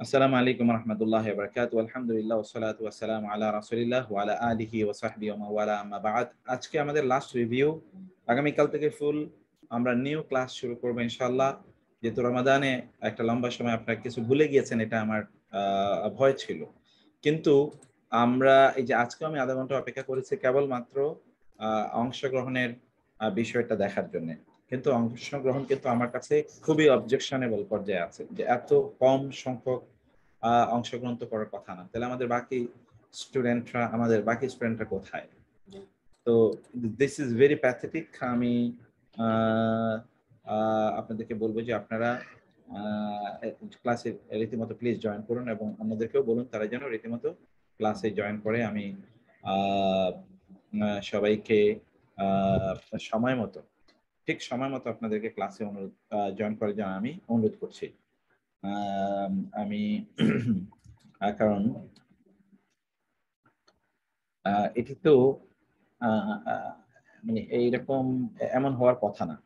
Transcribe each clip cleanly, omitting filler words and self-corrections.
আসসালামু আলাইকুম রহমতুল্লাহি ওয়া বারাকাতুহু আলহামদুলিল্লাহ ওয়াসসালাতু ওয়াসসালামু আলা রাসূলিল্লাহ ওয়া আলা আলিহি ওয়া সাহবিহি ওয়া মাওয়ালা আম্মা বা'দ। আজকে আমাদের লাস্ট রিভিউ। আগামীকাল থেকে ফুল আমরা নিউ ক্লাস শুরু করব ইনশাআল্লাহ। যেহেতু রমাদানে একটা লম্বা সময় আপনারা কিছু ভুলে গিয়েছেন, এটা আমার ভয় ছিল। কিন্তু আমরা এই যে আজকে আমি আধা ঘন্টা অপেক্ষা করেছি কেবলমাত্র অংশগ্রহণের বিষয়টা দেখার জন্য। কিন্তু অংশগ্রহণ কিন্তু আমার কাছে খুবই অবজেকশনেবল পর্যায়ে আছে, যে এত কম সংখ্যক অংশগ্রহণ তো করার কথা না। তাহলে আমাদের বাকি স্টুডেন্টরা কোথায়? তো দিস ইজ ভেরি প্যাথেটিক। আমি আপনাদেরকে বলবো যে আপনারা ক্লাসে রীতিমতো প্লিজ জয়েন করুন এবং অন্যদেরকেও বলুন তারা যেন রীতিমতো ক্লাসে জয়েন করে। আমি সবাইকে সময় মতো সময় মতো আপনাদেরকে ক্লাসে জয়েন করার জন্য আমি অনুরোধ করছি। আমি কারণ এটি তো মানে এইরকম এমন হওয়ার কথা না।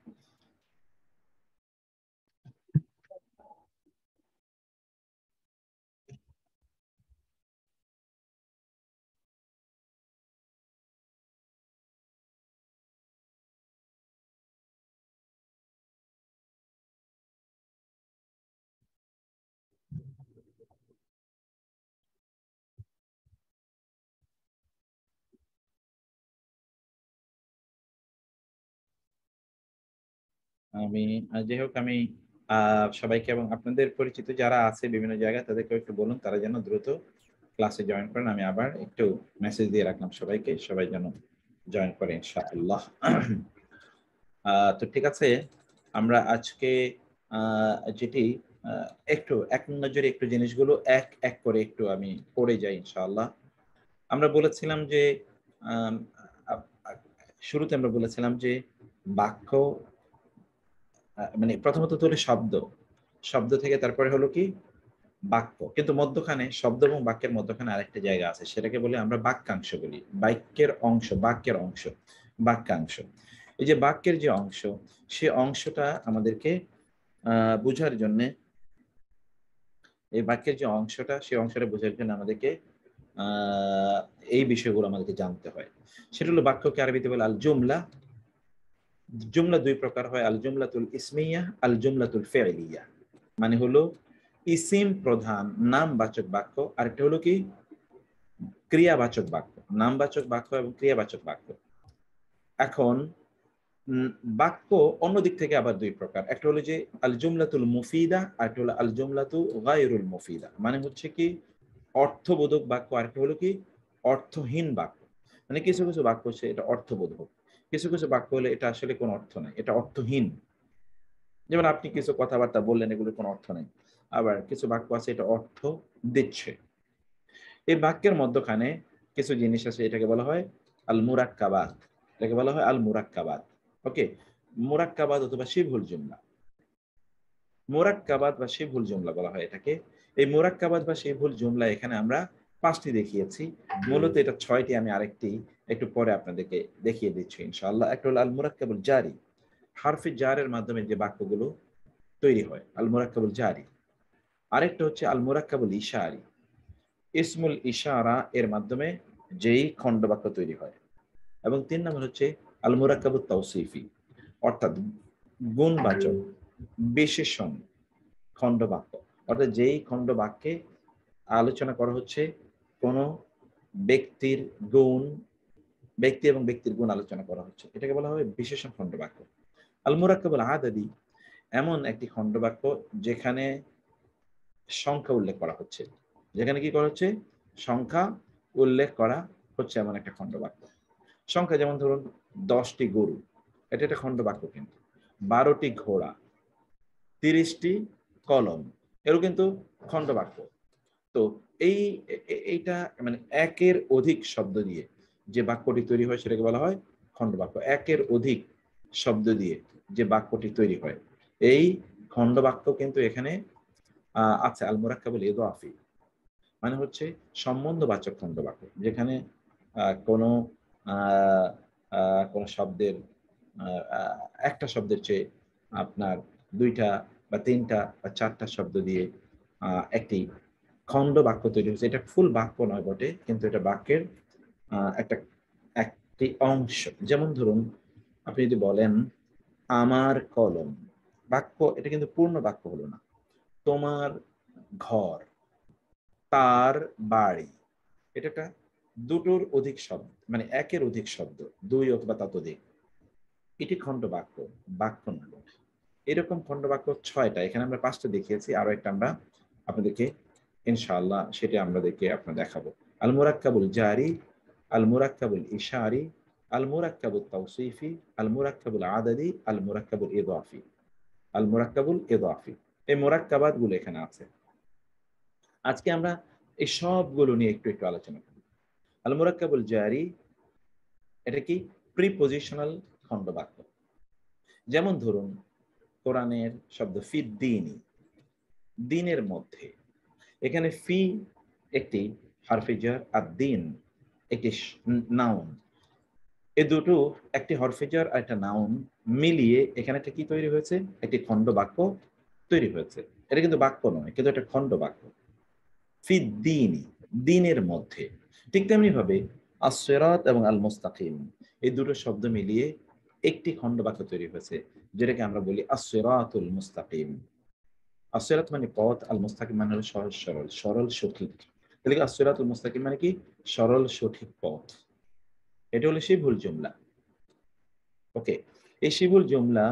আমি যাই হোক, আমি সবাইকে এবং আপনাদের পরিচিত যারা আছে বিভিন্ন জায়গায় তাদেরকে একটু বলুন তারা যেন দ্রুত ক্লাসে জয়েন করেন। আমি আবার একটু মেসেজ দিয়ে রাখলাম সবাইকে, সবাই যেন জয়েন করে ইনশাআল্লাহ। তো ঠিক আছে, আমরা আজকে যেটি একটু এক নজরে একটু জিনিসগুলো এক এক করে একটু আমি পড়ে যাই ইনশাআল্লাহ। আমরা বলেছিলাম যে আম, আ- আ- শুরুতে আমরা বলেছিলাম যে বাক্য মানে প্রথমত তো হলো শব্দ, শব্দ থেকে তারপরে হলো কি বাক্য, কিন্তু মধ্যখানে শব্দ এবং বাক্যের মধ্যখানে আরেকটা জায়গা আছে, সেটাকে বলে আমরা বাক্যাংশ বলি। বাক্যের অংশ বাক্যাংশ। এই যে বাক্যের যে অংশ, সে অংশটা আমাদেরকে বোঝার জন্য, এই বাক্যের যে অংশটা সেই অংশটা বোঝার জন্য আমাদেরকে আহ এই বিষয়গুলো আমাদেরকে জানতে হয়। সেটা হলো বাক্যকে আরবিতে বলে আল জুমলা। জুমলা দুই প্রকার হয়, আল জুমলাতুল ইসমিয়া, আল জুমলাতুল ফি'লিয়া। মানে হলো ইসিম প্রধান নামবাচক বাক্য, আর একটা হলো কি ক্রিয়াবাচক বাক্য। নামবাচক বাক্য এবং ক্রিয়াবাচক বাক্য। এখন বাক্য অন্য দিক থেকে আবার দুই প্রকার, একটা হলো যে আল জুমলাতুল মুফিদা, আর একটা হলো আল জুমলাতু গায়রুল মুফিদা। মানে হচ্ছে কি অর্থবোধক বাক্য, আর একটা হলো কি অর্থহীন বাক্য। মানে কিছু কিছু বাক্য হচ্ছে এটা অর্থবোধক, কিছু কিছু বাক্য হলে এটা আসলে কোনো অর্থ নাই, এটা অর্থহীন। যেমন আপনি কিছু কথাবার্তা বললেন, এগুলোর কোনো অর্থ নেই। আবার কিছু বাক্য আছে এটা অর্থ দিচ্ছে। এই বাক্যের মধ্যখানে কিছু জিনিস আছে, এটাকে বলা হয় আল মুরাক্কাবাত। এটাকে বলা হয় আল মুরাক্কাবাত। ওকে, মুরাক্কাবাত অথবা শিবহুল জুমলা। মুরাক্কাবাত বা শিবহুল জুমলা বলা হয় এটাকে। এই মুরাক্কাবাত বা শিবহুল জুমলা এখানে আমরা 5টি দেখিয়েছি, মূলত এটা 6টি। আমি আরেকটি একটু পরে আপনাদেরকে দেখিয়ে দিচ্ছি ইনশাআল্লাহ। একটা হলো আল মুরাক্কাবুল জারি, হারফে জারের মাধ্যমে যে বাক্যগুলো তৈরি হয়, আল মুরাক্কাবুল জারি। আরেকটা হচ্ছে আল মুরাক্কাবুল ইশারি, ইসমুল ইশারা এর মাধ্যমে যেই খণ্ডবাক্য তৈরি হয়। এবং 3 নম্বর হচ্ছে আল মুরাক্কাবুত তাওসিফি, অর্থাৎ গুণবাচক বিশেষণ খণ্ডবাক্য। অর্থাৎ যেই খণ্ডবাক্যে আলোচনা করা হচ্ছে কোন ব্যক্তির গুণ, ব্যক্তি এবং ব্যক্তির গুণ আলোচনা করা হচ্ছে, এটাকে বলা হয় বিশেষণ খণ্ডবাক্য। আল মুরাক্কাবুল আদাদি, এমন একটি খণ্ডবাক্য যেখানে সংখ্যা উল্লেখ করা হচ্ছে, যেখানে কি করা হচ্ছে সংখ্যা উল্লেখ করা হচ্ছে, এমন একটা খণ্ডবাক্য। সংখ্যা যেমন ধরুন 10টি গরু, এটা একটা খণ্ডবাক্য। কিন্তু 12টি ঘোড়া, 30টি কলম, এরও কিন্তু খণ্ডবাক্য। তো এই এইটা মানে একের অধিক শব্দ দিয়ে যে বাক্যটি তৈরি হয় সেটাকে বলা হয় খণ্ডবাক্য। একের অধিক শব্দ দিয়ে যে বাক্যটি তৈরি হয়, এই খণ্ডবাক্য কিন্তু এখানে আছে। আল মুরাক্কাবুল ইদাফি মানে হচ্ছে সম্বন্ধবাচক খণ্ডবাক্য, যেখানে কোনো কোনো শব্দের একটা শব্দের চেয়ে আপনার 2টা বা 3টা বা 4টা শব্দ দিয়ে একটি খণ্ড বাক্য তৈরি হয়েছে। এটা ফুল বাক্য নয় বটে, কিন্তু এটা বাক্যের একটা একটি অংশ। যেমন ধরুন, আপনি যদি বলেন আমার কলম, বাক্য, এটা কিন্তু পূর্ণ বাক্য হলো না। তোমার ঘর, তার বাড়ি, এটা একটা দুটোর অধিক শব্দ, মানে একের অধিক শব্দ, দুই অথবা ততোধিক, এটি খণ্ড বাক্য, বাক্য নয়। এরকম খণ্ড বাক্য 6টা, এখানে আমরা 5টা দেখিয়েছি, আরো একটা আমরা আপনাদেরকে ইনশাআল্লাহ সেটা আমাদেরকে আপনার দেখাবো। আল মুরাক্কাবুল জারি, আল মুরাক্কাবুল ইশারি, আল মুরাক্কাবুল তাওসিফি, আল মুরাক্কাবুল আদাদি, আল মুরাক্কাবুল ইদাফি। আল মুরাক্কাবুল ইদাফি, এই মুরাক্কাবাত গুলো এখানে আছে। আজকে আমরা এই সবগুলো নিয়ে একটু একটু আলোচনা করি। আল মুরাক্কাবুল জারি, এটা কি প্রিপজিশনাল খণ্ড বাক্য। যেমন ধরুন, কোরআনের শব্দ ফি দ্বীনি, দ্বীনের মধ্যে, এখানে ফি একটি হরফে জার আর দ্বীন একটি নাউন। এই দুটো, একটি হরফে জার আর একটা নাউন মিলিয়ে এখানে একটা কি তৈরি হয়েছে, একটি খণ্ড বাক্য তৈরি হয়েছে। এটা কিন্তু বাক্য নয়, কিন্তু একটা খণ্ড বাক্য। ফি দ্বীনি, দ্বীনের মধ্যে। ঠিক তেমনি ভাবে আস-সিরাত এবং আল মুস্তাকিম, এই দুটো শব্দ মিলিয়ে একটি খণ্ড বাক্য তৈরি হয়েছে, যেটাকে আমরা বলি আস-সিরাতুল মুস্তাকিম। আসিরাত মানে পথ, আল মুস্তাকিম মানে হলো সহজ সরল, সরল সঠিক। তাহলে আসিরাতুল মুস্তাকিম মানে কি, সরল সঠিক পথ। এটা হলো শিবহুল জুমলা। ওকে, এই শিবহুল জুমলা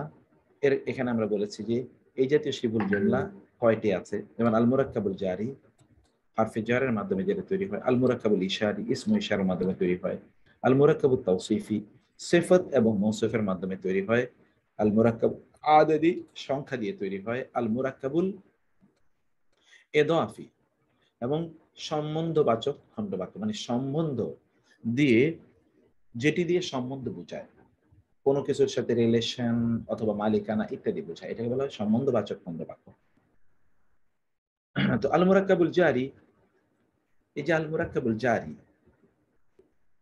এর এখানে আমরা বলেছি যে এই জাতীয় শিবহুল জুমলা কয়টি আছে। যেমন আল মুরাক্কাবুল জারি, হারফে জারের মাধ্যমে যেটা তৈরি হয়। আল মুরাক্কাবুল ইশারি, ইসমু ইশারার মাধ্যমে তৈরি হয়। আল মুরাক্কাবুত তাওসিফি, সিফাত এবং মৌসুফের মাধ্যমে তৈরি হয়। আল মুরাক্কাব আদাদি, সংখ্যা দিয়ে তৈরি হয়। আল মুরাক্কাবুল ইদাফি, এবং সম্বন্ধবাচক খণ্ডবাক্য, মানে সম্বন্ধ দিয়ে, যেটি দিয়ে সম্বন্ধ বোঝায়, কোনো কিছুর সাথে রিলেশন অথবা মালিকানা ইত্যাদি বোঝায়, এটাকে বলা হয় সম্বন্ধবাচক খণ্ডবাক্য। তো আল মুরাক্কাবুল জারি, এই যে আল মুরাক্কাবুল জারি,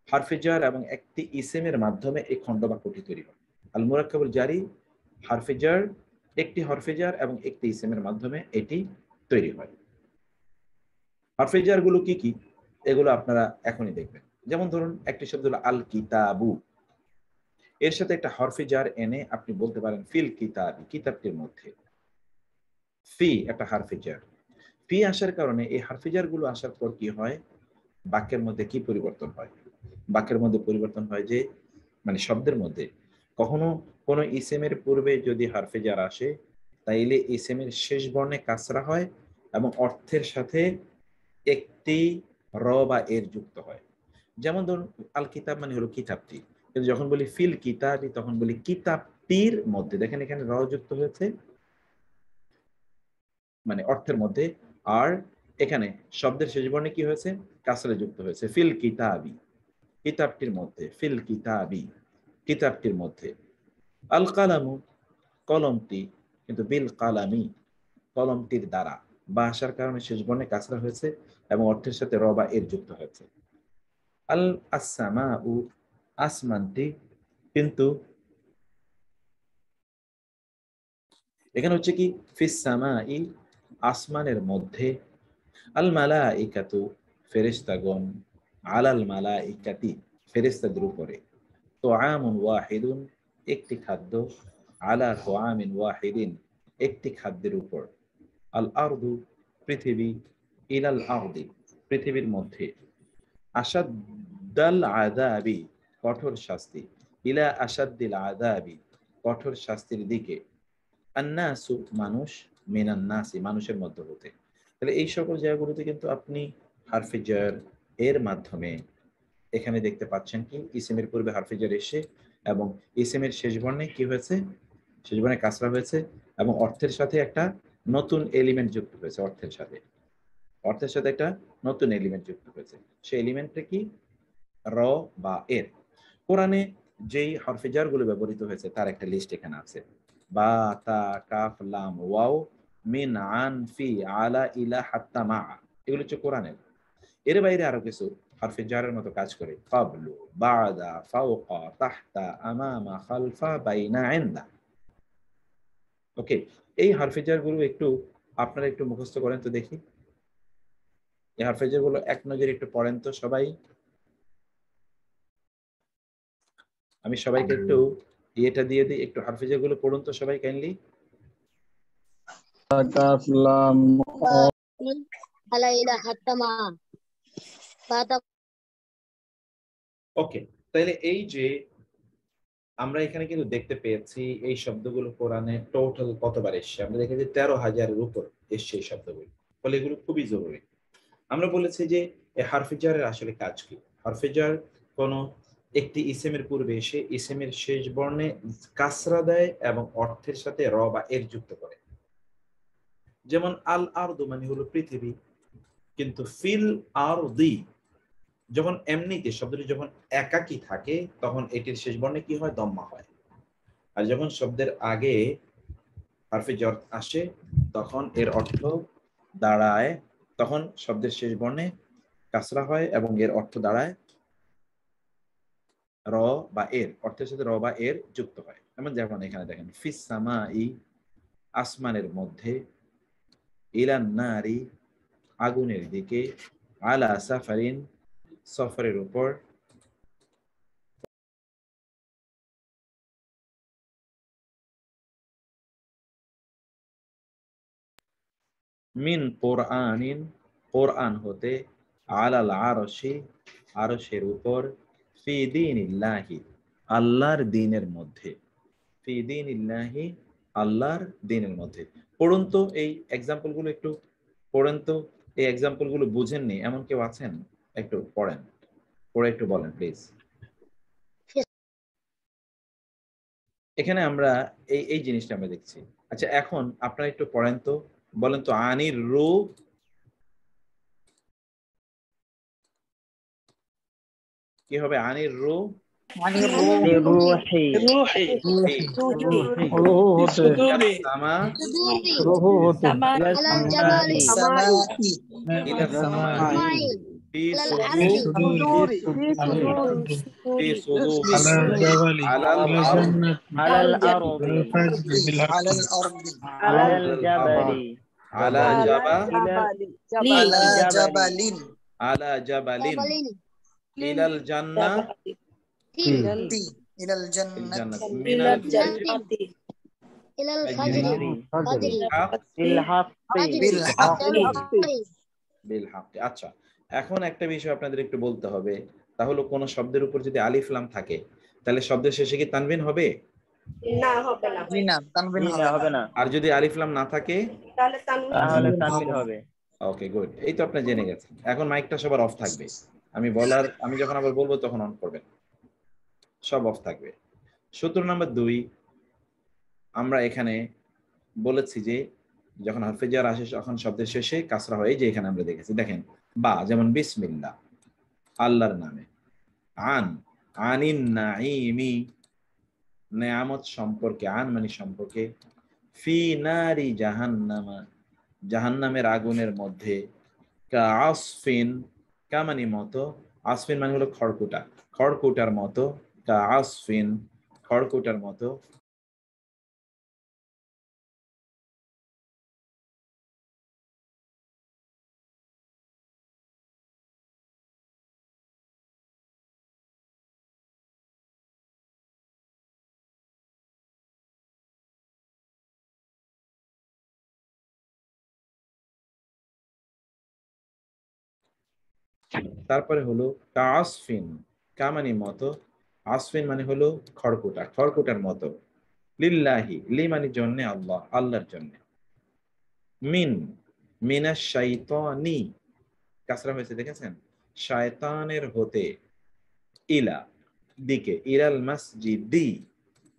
হারফে জার এবং একটি ইসেমের মাধ্যমে এই খণ্ডবাক্যটি তৈরি হয়। আল মুরাক্কাবুল জারি, হারফে জার, একটি হরফে জার এবং একটি ইসেমের মাধ্যমে এটি তৈরি হয়। হরফে জার গুলো কি কি, এগুলো আপনারা এখনই দেখবেন। যেমন ধরুন, একটি শব্দ হলো আল কিতাবু, এর সাথে একটা হরফে জার এনে আপনি বলতে পারেন ফিল কিতাবি, কিতাবটির মধ্যে। ফি একটা হরফে জার, ফি আসার কারণে এই হরফে জার গুলো আসার পর কি হয়, বাক্যের মধ্যে কি পরিবর্তন হয়? বাক্যের মধ্যে পরিবর্তন হয় যে, মানে শব্দের মধ্যে কখনো কোনো ইসেমের পূর্বে যদি হরফে জার আসে, তাইলে ইসেমের শেষ বর্ণে কাসরা হয় এবং অর্থের সাথে একটি র বা এর যুক্ত হয়। যেমন ধরুন, আল কিতাব মানে হলো কিতাবটি, কিন্তু যখন বলি ফিল কিতাবি, তখন বলি কিতাবটির মধ্যে। দেখেন এখানে র যুক্ত হয়েছে, মানে অর্থের মধ্যে। আর এখানে শব্দের শেষ বর্ণে কি হয়েছে, কাসরে যুক্ত হয়েছে, ফিল কিতাবি, কিতাবটির মধ্যে। ফিল কিতাবি, কিতাবটির মধ্যে। আল কালামু, কলমটি, কিন্তু বিল কালামি, কলমটির দ্বারা, বা আসার কারণে শেষ বর্ণে কাসরা হয়েছে এবং অর্থের সাথে র বা এর যুক্ত হয়েছে। আল আসসামাউ, আসমানটি, কিন্তু এখানে হচ্ছে কি ফিস সামাই, আসমানের মধ্যে। আল মালাইকাতু, ফেরেশতাগণ। আলাল মালাইকাতি, ফেরেশতাদের উপরে। তুআমুন ওয়াহিদুন, একটি খাদ্য। আলা তুআমিন ওয়াহিদিন, একটি খাদ্যের উপর। আল আরদু, পৃথিবী। ইলাল আরদি, পৃথিবীর মধ্যে। আসাদ্দাল আযাবি, কঠোর শাস্তি। ইলা আসাদ্দিল আযাবি, কঠোর শাস্তির দিকে। আন্নাসু, মানুষ। মিনান নাসি, মানুষের মধ্য হতে। তাহলে এই সকল জায়গাগুলোতে কিন্তু আপনি হারফে জার এর মাধ্যমে এখানে দেখতে পাচ্ছেন কি, ইসিমের পূর্বে হারফে জার এসে এবং ইসিমের শেষ বর্ণে কি হয়েছে, শেষ বর্ণে কাসরা হয়েছে এবং অর্থের সাথে একটা নতুন এলিমেন্ট যুক্ত হয়েছে। অর্থের সাথে, অর্থের সাথে একটা নতুন এলিমেন্ট যুক্ত হয়েছে। সেই এলিমেন্টটা কি, র বা এর। কোরআনে যেই হরফে জার গুলো ব্যবহৃত হয়েছে তার একটা লিস্ট এখানে আছে। বা, তা, কাফ, লাম, ওয়াও, মিন, আন, ফি, আলা, ইলা, হাত্তা, মা, এগুলো হচ্ছে কোরআনের। এর বাইরে আরো কিছু হরফে জারের মতো কাজ করে, ক্বাবলু, বাদা, ফাওকা, তাহতা, আমামা, খালফা, বাইনা, ইনদা। ওকে, এই হরফে জার গুলো একটু আপনারা একটু মুখস্থ করেন তো দেখি, এই হারফেজের গুলো এক নজরে একটু পড়েন তো সবাই। আমি সবাইকে একটু ইয়েটা দিয়ে দিই, একটু হারফেজের গুলো পড়ুন তো সবাই কাইন্ডলি। কাফ লাম আলাইলা হাত্তামা বাতা। ওকে, তাহলে এই যে আমরা এখানে কিন্তু দেখতে পেয়েছি এই শব্দগুলো কোরআনে টোটাল কতবার এসছে, আমরা দেখেছি 13,000-এর উপর এসছে এই শব্দগুলো, ফলে এগুলো খুবই জরুরি। আমরা বলেছি যে এই হারফিজারের আসলে কাজ কি। হারফিজার কোন একটি ইসেমের পূর্বে এসে ইসেমের শেষ বর্ণে কাসরা দেয় এবং অর্থের সাথে র বা এর যুক্ত করে। যেমন আল আরদু মানে হলো পৃথিবী, কিন্তু ফিল আরদি যখন এমনিতে শব্দটি যখন একাকী থাকে তখন এটির শেষ বর্ণে কি হয়, দম্মা হয়। আর যখন শব্দের আগে হারফে জর আসে তখন এর অর্থ দাঁড়ায়, তখন শব্দের শেষ বর্ণে কাসরা হয় এবং এর অর্থ দাঁড়ায় র বা এর, অর্থের সাথে র বা এর যুক্ত হয়। যেমন এখানে দেখেন ফিস সামাই আসমানের মধ্যে, ইলান নারি আগুনের দিকে, আলা সাফারিন সফরের উপর, মিন কোরআনিন কোরআন হতে, আলাল আরশি আরশের উপর, ফি দীনিল্লাহি আল্লাহর দ্বীনের মধ্যে, ফি দীনিল্লাহি আল্লাহর দ্বীনের মধ্যে। পড়ুন তো এই এক্সাম্পল গুলো একটু পড়েন তো, এই এক্সাম্পল গুলো বুঝেননি এমন কেউ আছেন? একটু পড়েন, পড়ে একটু বলেন প্লিজ। এখানে আমরা এই এই জিনিসটা আমরা দেখছি। আচ্ছা এখন আপনারা একটু পড়েন তো, বলেন তো আনির রু, কি হবে আনির রু? রুহি রুহু হতে সামা সুদুরি রুহু হতে আলাল জাবালি ইলা সামাই ফি আলাল সুদুর আরদি في صدور على الجبل على على الأرض جنة على الأرض الفجر بالحق على الأرض على على الجبل على جبل على للجبل جبل على جبل jabalin إلى الجنة til إلى الجنة الجنة من الفجر ilal فجر fajri fajri بالحق بالحق بالحق। আচ্ছা এখন একটা বিষয় আপনাদের একটু বলতে হবে, তাহলে কোন শব্দের উপর যদি আলিফ লাম থাকে তাহলে শব্দের শেষে কি তানবিন হবে? না তানবিন হবে না আর যদি আলিফ লাম না থাকে তাহলে তানবিন হবে। ওকে গুড, এই তো আপনি জেনে গেছেন। এখন মাইকটা সবার অফ থাকবে, আমি যখন আবার বলবো তখন অন করবেন, সব অফ থাকবে। সূত্র নাম্বার 2 আমরা এখানে বলেছি যে যখন হরফে জার আসে তখন শব্দের শেষে কাসরা হয়, যে এখানে আমরা দেখেছি। দেখেন বা যেমন বিসমিল্লাহ আল্লাহর নামে, আন আনিন নাঈমি নেয়ামত সম্পর্কে, আন মানে সম্পর্কে, ফি নারি জাহান্নামা জাহান্নামের আগুনের মধ্যে, কা আসফিন কা মানে মতো, আসফিন মানে হলো খড়কুটা, খড়কুটার মতো, কা আসফিন খড়কুটার মতো, তারপরে হলো কা আসফিন কা মানে মতো, আসফিন মানে হলো খড়কুটা, খড়কুটার মতো, লিল্লাহি লি মানে জন্য আল্লাহ আল্লাহর জন্য, মিন মিনাশ শাইতানি কাসরা হয়েছে দেখেছেন, শয়তানের হতে, ইলা দিকে, ইলাল মসজিদি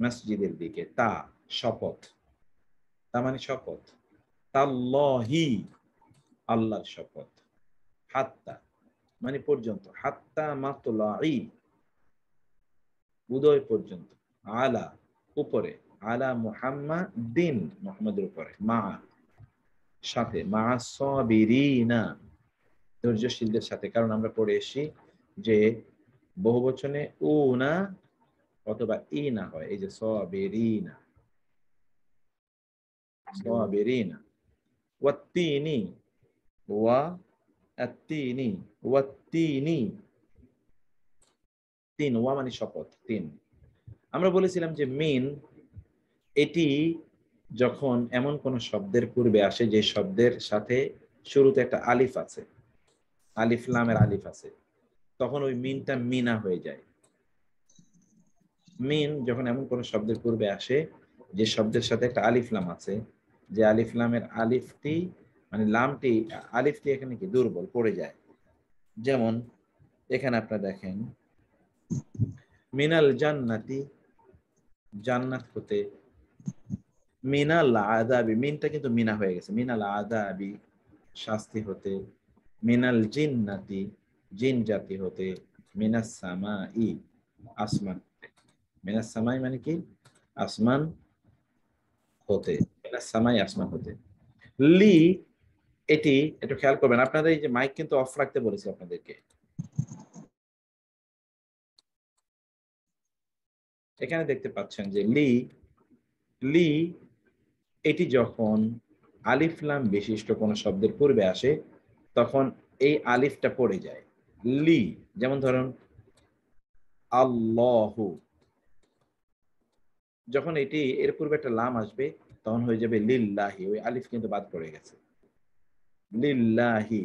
মসজিদের দিকে, তা শপথ, তা মানে শপথ, তাল্লাহি আল্লাহর শপথ, হাত্তা মানে পর্যন্ত, হাত্তা মাতলাই উদয় পর্যন্ত, আলা উপরে, আলা মুহাম্মাদিন মুহাম্মাদের উপরে, মা সাথে, মা সাবিরিনা ধৈর্যশীলদের সাথে। কারণ আমরা পড়ে এসেছি যে বহুবচনে উ না অথবা ই না হয়, এই যে সাবিরিনা সাবিরিনা, ওয়াত্তিনি, ওয়া আত্তিনি, ওয়াত্তিনি, তিন, ওয়া মানে শপথ, তিন। আমরা বলেছিলাম যে মিন এটি যখন এমন কোন শব্দের পূর্বে আসে যে শব্দের সাথে শুরুতে একটা আলিফ আছে, আলিফ লামের আলিফ আছে, তখন ওই মিনটা মিনা হয়ে যায়। মিন যখন এমন কোন শব্দের পূর্বে আসে যে শব্দের সাথে একটা আলিফ লাম আছে, যে আলিফ লামের আলিফটি মানে লামটি আলিফটি এখানে কি দুর্বল পড়ে যায়। যেমন এখানে আপনারা দেখেন মিনাল জান্নাতি, জান্নাত হতে, মিনাল আযাবি, মিনটা কিন্তু মিনা হয়ে গেছে, মিনাল আযাবি শাস্তি হতে, মিনাল জিন্নাতি জিন জাতি হতে, মিনাস সামাই আসমান, মিনাস সামাই মানে কি আসমান হতে, মিনাস সামাই আসমান হতে। লি এটি একটু খেয়াল করবেন, আপনাদের এই যে মাইক কিন্তু অফ রাখতে বলেছি আপনাদেরকে। এখানে দেখতে পাচ্ছেন যে লি, লি এটি যখন আলিফ লাম বিশিষ্ট কোন শব্দের পূর্বে আসে তখন এই আলিফটা পড়ে যায়। লি, যেমন ধরুন আল্লাহু, যখন এটি এর পূর্বে একটা লাম আসবে তখন হয়ে যাবে লিল্লাহি, ওই আলিফ কিন্তু বাদ পড়ে গেছে, লিল্লাহি।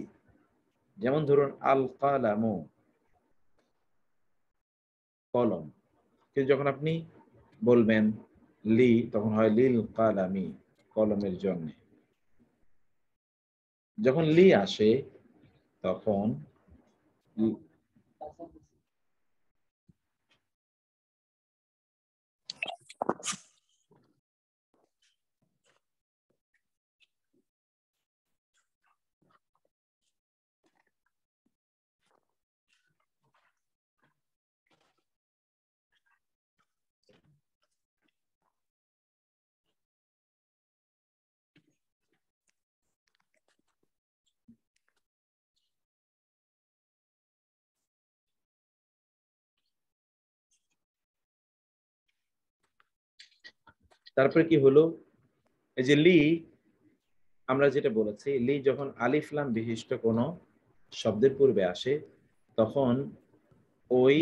যেমন ধরুন আল কালামু, কলম, কিন্তু যখন আপনি বলবেন লি তখন হয় লিল কালামি, কলমের জন্য। যখন লি আসে তখন তারপরে কি হলো, এই যে লি আমরা যেটা বলেছি, লি যখন আলিফ লাম বিশিষ্ট কোন শব্দের পূর্বে আসে তখন ওই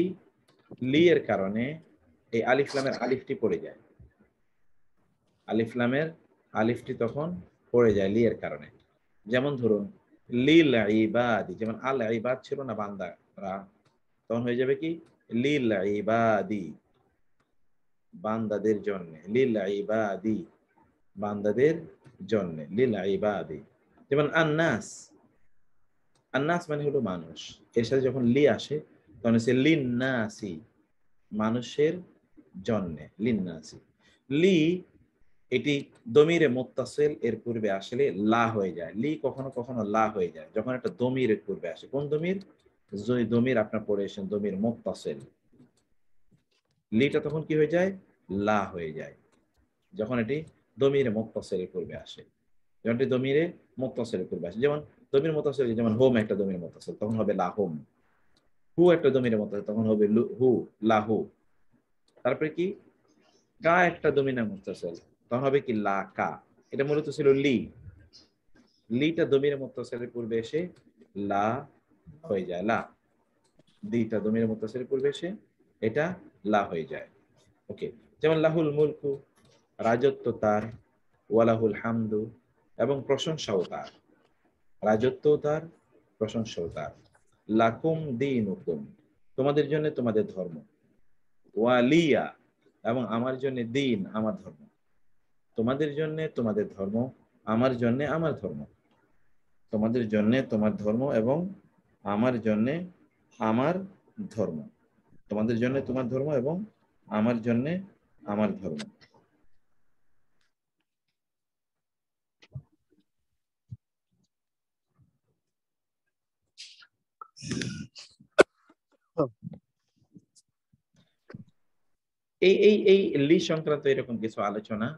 লি এর কারণে এই আলিফ লামের আলিফটি পড়ে যায়, আলিফ লামের আলিফটি তখন পড়ে যায় লি এর কারণে। যেমন ধরুন লিল ইবাদি, যেমন আল ইবাদ ছিল না বান্দারা, তখন হয়ে যাবে কি লিল ইবাদি, বান্দাদের জন্য, লিল ইবাদি বান্দাদের জন্য, লিল ইবাদি। যেমন আন্নাস, আন্নাস মানে হলো মানুষ, এর সাথে যখন লি আসে তখন হচ্ছে লিন্নাসি, মানুষের জন্য, লিন্নাসি। লি এটি দমিরে মুত্তাসিল এর পূর্বে আসলে লা হয়ে যায়, লি কখনো কখনো লা হয়ে যায় যখন একটা দমিরের পূর্বে আসে। কোন দমির? যদি দমির আপনার পড়ে এসেছেন দমির মুত্তাসিল, লিটা তখন কি হয়ে যায়? লা হয়ে যায় যখন এটি দমিরে মুত্তাসিলের পূর্বে আসে, যখন এটি দমিরে মুত্তাসিলের পূর্বে আসে। যেমন দমির মুত্তাসিল, যেমন হোম একটা দমির মুত্তাসিল তখন হবে লাহুম, হু একটা দমিরে মুত্তাসিল তখন হবে হু, লাহু। তারপরে কি কা একটা দমিরে মুত্তাসিল তখন হবে কি লা কা। এটা মূলত ছিল লি, লিটা দমিরে মুত্তাসিলের পূর্বে এসে লা হয়ে যায়, লা, দিটা দমিরে মুত্তাসিলের পূর্বে এসে এটা লা হয়ে যায়। ওকে, যেমন লাহুল মুলকু, রাজত্ব তার, ওয়ালাহুল হামদু, এবং প্রশংসাও তার, রাজত্ব তার, প্রশংসাও তার। লাকুম দীনুকুম, তোমাদের জন্য তোমাদের ধর্ম, ওয়ালিয়া, এবং আমার জন্য দিন, আমার ধর্ম, তোমাদের জন্য তোমাদের ধর্ম, আমার জন্য আমার ধর্ম, তোমাদের জন্য তোমার ধর্ম এবং আমার জন্য আমার ধর্ম, তোমাদের জন্য তোমার ধর্ম এবং আমার জন্য আমার ধর্ম। এই এই এই লি সংক্রান্ত এরকম কিছু আলোচনা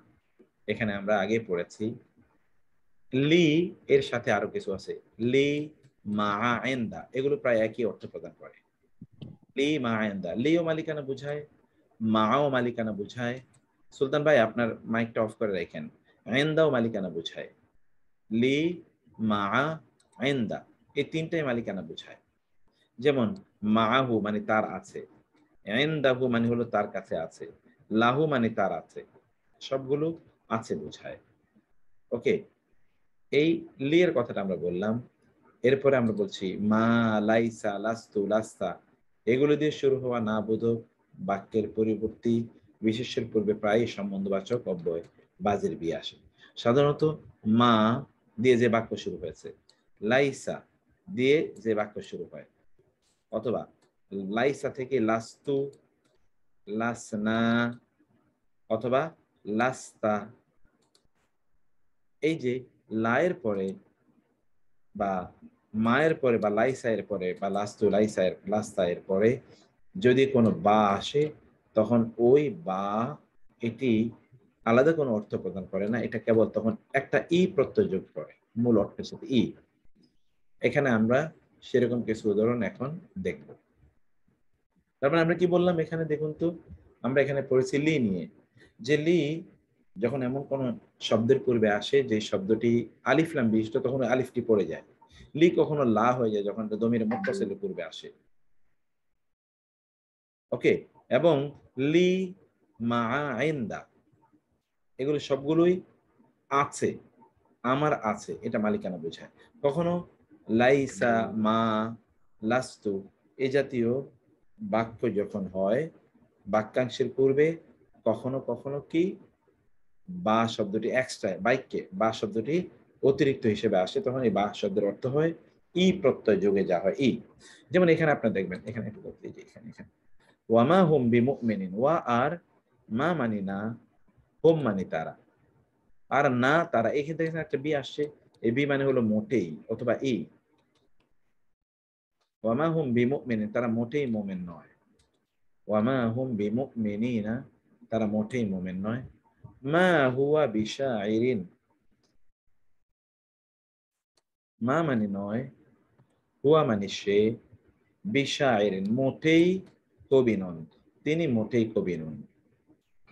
এখানে আমরা আগে পড়েছি। লি এর সাথে আরো কিছু আছে, লি মা আইন্দা, এগুলো প্রায় একই অর্থ প্রদান করে। লি মা আইন্দা, লিও মালিকানা বুঝায়, মাও মালিকানা বুঝায়। সুলতান ভাই আপনার মাইকটা অফ করে রাখেন। আইন্দাও মালিকানা বুঝায়, লি, মা, ইনদা, এই তিনটাই মালিকানা বোঝায়। যেমন মাহু মানে তার আছে, ইনদাহু মানে হলো তার কাছে আছে, লাহু মানে তার আছে, সবগুলো আছে বোঝায়। ওকে, এই লি এর কথাটা আমরা বললাম। এরপরে আমরা বলছি মা, লাইসা, লাস্তু, লাস্তা, এগুলো দিয়ে শুরু হওয়া না বোধক বাক্যের পরিবর্তী বিশেষ্যের পূর্বে প্রায়ই সম্বন্ধবাচক অব্যয় বাজের বিয়ে আসে। সাধারণত মা দিয়ে যে বাক্য শুরু হয়েছে, লাইসা দিয়ে যে বাক্য শুরু হয়, অথবা লাইসা থেকে লাস্তু, লাসনা, অথবা লাস্তা, এই যে লায়ের পরে বা মায়ের পরে বা লাইসায়ের পরে বা লাস্তু, লাইসায়ের, লাস্তায়ের পরে যদি কোনো বা আসে, তখন ওই বা এটি আলাদা কোনো অর্থ প্রদান করে না, এটা কেবল তখন একটা ই প্রত্যয় যোগ করে মূল অর্থের সাথে ই। এখানে আমরা সেরকম কিছু উদাহরণ এখন দেখব। তারপরে আমরা কি বললাম এখানে দেখুন তো, আমরা এখানে পড়েছি লি নিয়ে, যে লি যখন এমন কোন শব্দের পূর্বে আসে যে শব্দটি আলিফ লাম বিশিষ্ট, তখন আলিফটি পড়ে যায়। লি কখনো লা হয়ে যায় যখন দমির মুত্তাসিলের পূর্বে আসে। ওকে, এবং লি, মা, ইনদা, এগুলো সবগুলোই আছে, আমার আছে, এটা মালিকানা বোঝায়। কখনো লাইসা, মা, লাস্তু এই জাতীয় বাক্য যখন হয় বাক্যাংশের পূর্বে কখনো কখনো কি বা শব্দটি এক্সট্রা বাক্যে বা শব্দটি অতিরিক্ত হিসেবে আসে, তখন এই বা শব্দের অর্থ হয় ই প্রত্যয় যোগে যা হয় ই। যেমন এখানে আপনারা দেখবেন, এখানে একটু বলতে যে এখানে ওয়ামা হুম বিমুমিনিন, ওয়া আর মা মানি না, হুম মানি তারা, আর না তারা, এখানে দেখেন একটা বি আসছে, এই বি মানে হলো মোটেই অথবা ই। ওয়ামা হুম বিমুমিনিন, তারা মোটেই মুমিন নয়। ওয়ামা হুম বিমুমিনিনা, তারা মোটেই মুমিন নয়। মা হুয়া বিশাইরিন, মা মানে নয়, হুয়া মানে সে, বিশাইরিন মোটেই কবি নন, তিনি মোটেই কবি নন।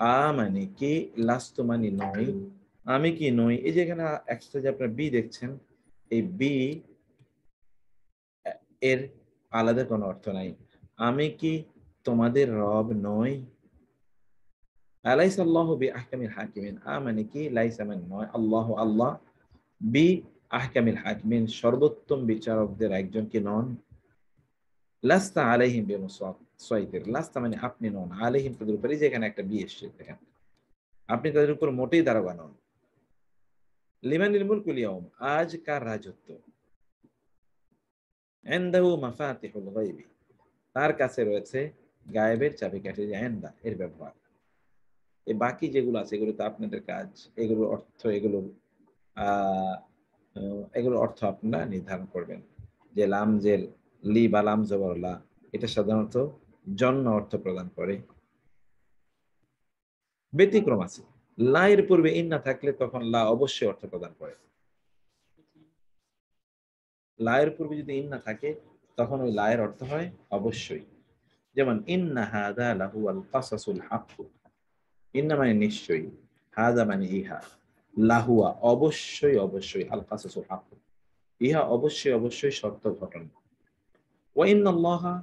আ মানে কি, লাস্তু মানে নয়, আমি কি নই, এই যে এখানে এক্সট্রা যে আপনারা বি দেখছেন, এই বি এর আলাদা কোনো অর্থ নাই। আমি কি তোমাদের রব নই। আলাইসা আল্লাহু বিআহকামিল হাকিমিন, আ মানে কি, লাইসা মানে নয়, আল্লাহ আল্লাহ, বি আহকামিল হাকিমিন সর্বোত্তম বিচারকদের একজন কি নন। লাস্তা আলাইহিম বিমুসাইতির, লাস্তা মানে আপনি নন, আলাইহিম তাদের উপরে, যেখানে একটা বি এসেছে দেখেন, আপনি তাদের উপর মোটেই দারোগা নন। লিমানিল মুলকুল ইয়াউম, আজ কার রাজত্ব। ইনদাহু মাফাতিহুল গায়বি, তার কাছে রয়েছে গায়েবের চাবিকাঠি, যে ইনদা এর ব্যবহার। এই বাকি যেগুলো আছে এগুলো তো আপনাদের কাজ, এগুলোর অর্থ এগুলোর অর্থ আপনারা নির্ধারণ করবেন। যে লাম যে লি বা লাম জবর লা, এটা সাধারণত জন্য অর্থ প্রদান করে। ব্যতিক্রম আছে, লা এর পূর্বে ইন্না থাকলে তখন লা অবশ্যই অর্থ প্রদান করে। লা এর পূর্বে যদি ইন্না থাকে তখন ওই লা এর অর্থ হয় অবশ্যই। যেমন ইন্না হাযা লাহুয়াল কাসাসুল হক, ইন্না মানে নিশ্চয়ই, হাযা মানে ইহা, লাহুয়া অবশ্যই অবশ্যই, আল কাসাসুল হক ইহা অবশ্যই অবশ্যই সত্য ঘটনা। ওয়া ইন্নাল্লাহা,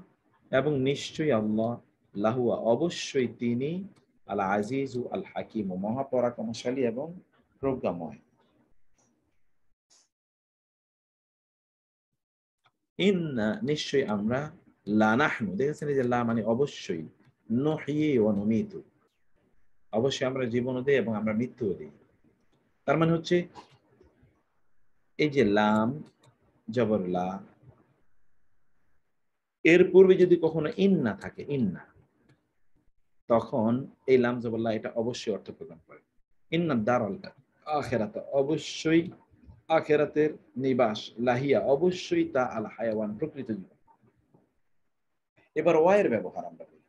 এবং নিশ্চয়ই আল্লাহ, লাহুয়া অবশ্যই তিনি, আল আজিজু আল হাকিম মহাপরাক্রমশালী এবং প্রজ্ঞাময়। ইন্না নিশ্চয়ই আমরা, লা নাহনু দেখেছেন এই যে লা মানে অবশ্যই, নুহয়ি ওয়া নুমীতু অবশ্যই আমরা জীবনও দেই এবং আমরা মৃত্যুও দিই। তার মানে হচ্ছে এই যে লাম জবর লা, এর পূর্বে যদি কখনো ইন্না থাকে, ইন্না, তখন এই লাম জবর লা এটা অবশ্যই অর্থ প্রদান করে। ইন্না দারাল আখিরাত, অবশ্যই আখিরাতের নিবাস, লাহিয়া অবশ্যই তা, আল হায়াওয়ান প্রকৃত জীবন। এবার ওয়ায়ের ব্যবহার আমরা বলি।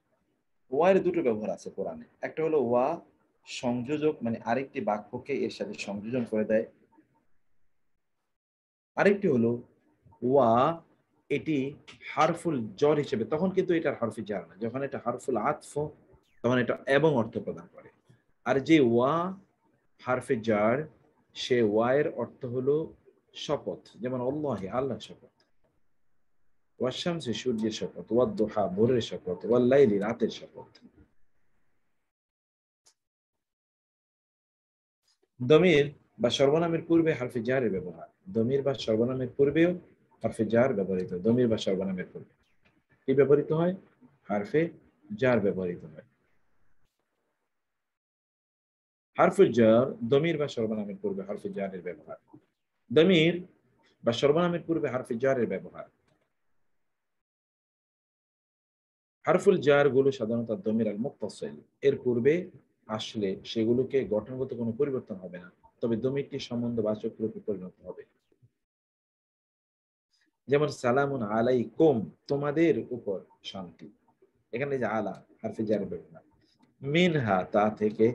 ওয়ায়ের দুটো ব্যবহার আছে কোরআনে, একটা হলো ওয়া সংযোজক, মানে আরেকটি বাক্যকে এর সাথে সংযোজন করে দেয়। আরেকটি হলো ওয়া এটি হারফুল জর হিসেবে, তখন কিন্তু এটা হারফি জার না, যখন এটা হারফুল আতফ তখন এটা এবং অর্থ প্রদান করে। আর যে ওয়া হারফে জার সে ওয়ায়ের অর্থ হলো শপথ, যেমন আল্লাহি আল্লাহর শপথ, ওয়াশ-শামসি সূর্যের শপথ, ওয়াদ-দুহা ভোরের শপথ, ওয়াল-লাইলি রাতের শপথ। দমির বা সর্বনামের পূর্বে হারফে জারের ব্যবহার। দমির বা সর্বনামের পূর্বেও হারফে জার ব্যবহৃত হয়। দমির বা সর্বনামের পূর্বে কি ব্যবহৃত হয়? হারফে জার ব্যবহৃত হয়। হারফে জার দমির বা সর্বনামের পূর্বে হারফে জারের ব্যবহার। দমির বা সর্বনামের পূর্বে হারফে জারের ব্যবহার। হারফুল জার গুলো সাধারণত দমির আল মুত্তাসিল এর পূর্বে আসলে সেগুলোকে গঠনগত কোনো পরিবর্তন হবে না, তবে দমিরটি সম্বন্ধবাচক রূপে পরিণত হবে। যেমন সালামুন আলাইকুম, তোমাদের উপর শান্তি। এখানে যে আলা হারফে জারের ব্যবহার। মিনহা তা থেকে,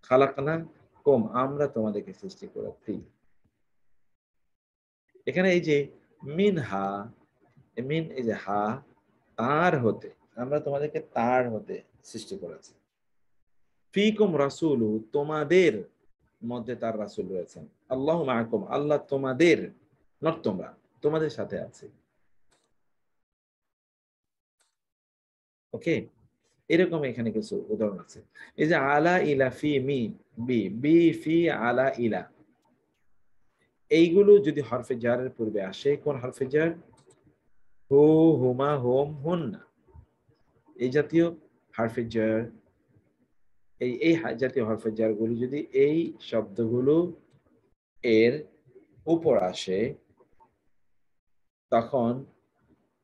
খালাকনা কুম আমরা তোমাদেরকে সৃষ্টি করেছি। এখানে এই যে মিনহা, মিন এই যে হা, তার হতে, আমরা তোমাদেরকে তার হতে সৃষ্টি করেছি। ফিকুম রাসূলু তোমাদের মধ্যে তার রাসূল রয়েছেন। আল্লাহু মাআকুম আল্লাহ তোমাদের, নট তোমরা, তোমাদের সাথে আছে। ওকে, এরকম এখানে কিছু উদাহরণ আছে। এই যে আলা ইলা ফি মি বি, বি ফি আলা ইলা, এইগুলো যদি হরফে জারের পূর্বে আসে, কোন হরফে জার? হু, হুমা, হোম, হুন্না, এই জাতীয় হরফে জার, এই জাতীয় হরফে জার গুলো যদি এই শব্দগুলো এর উপর আসে, তখন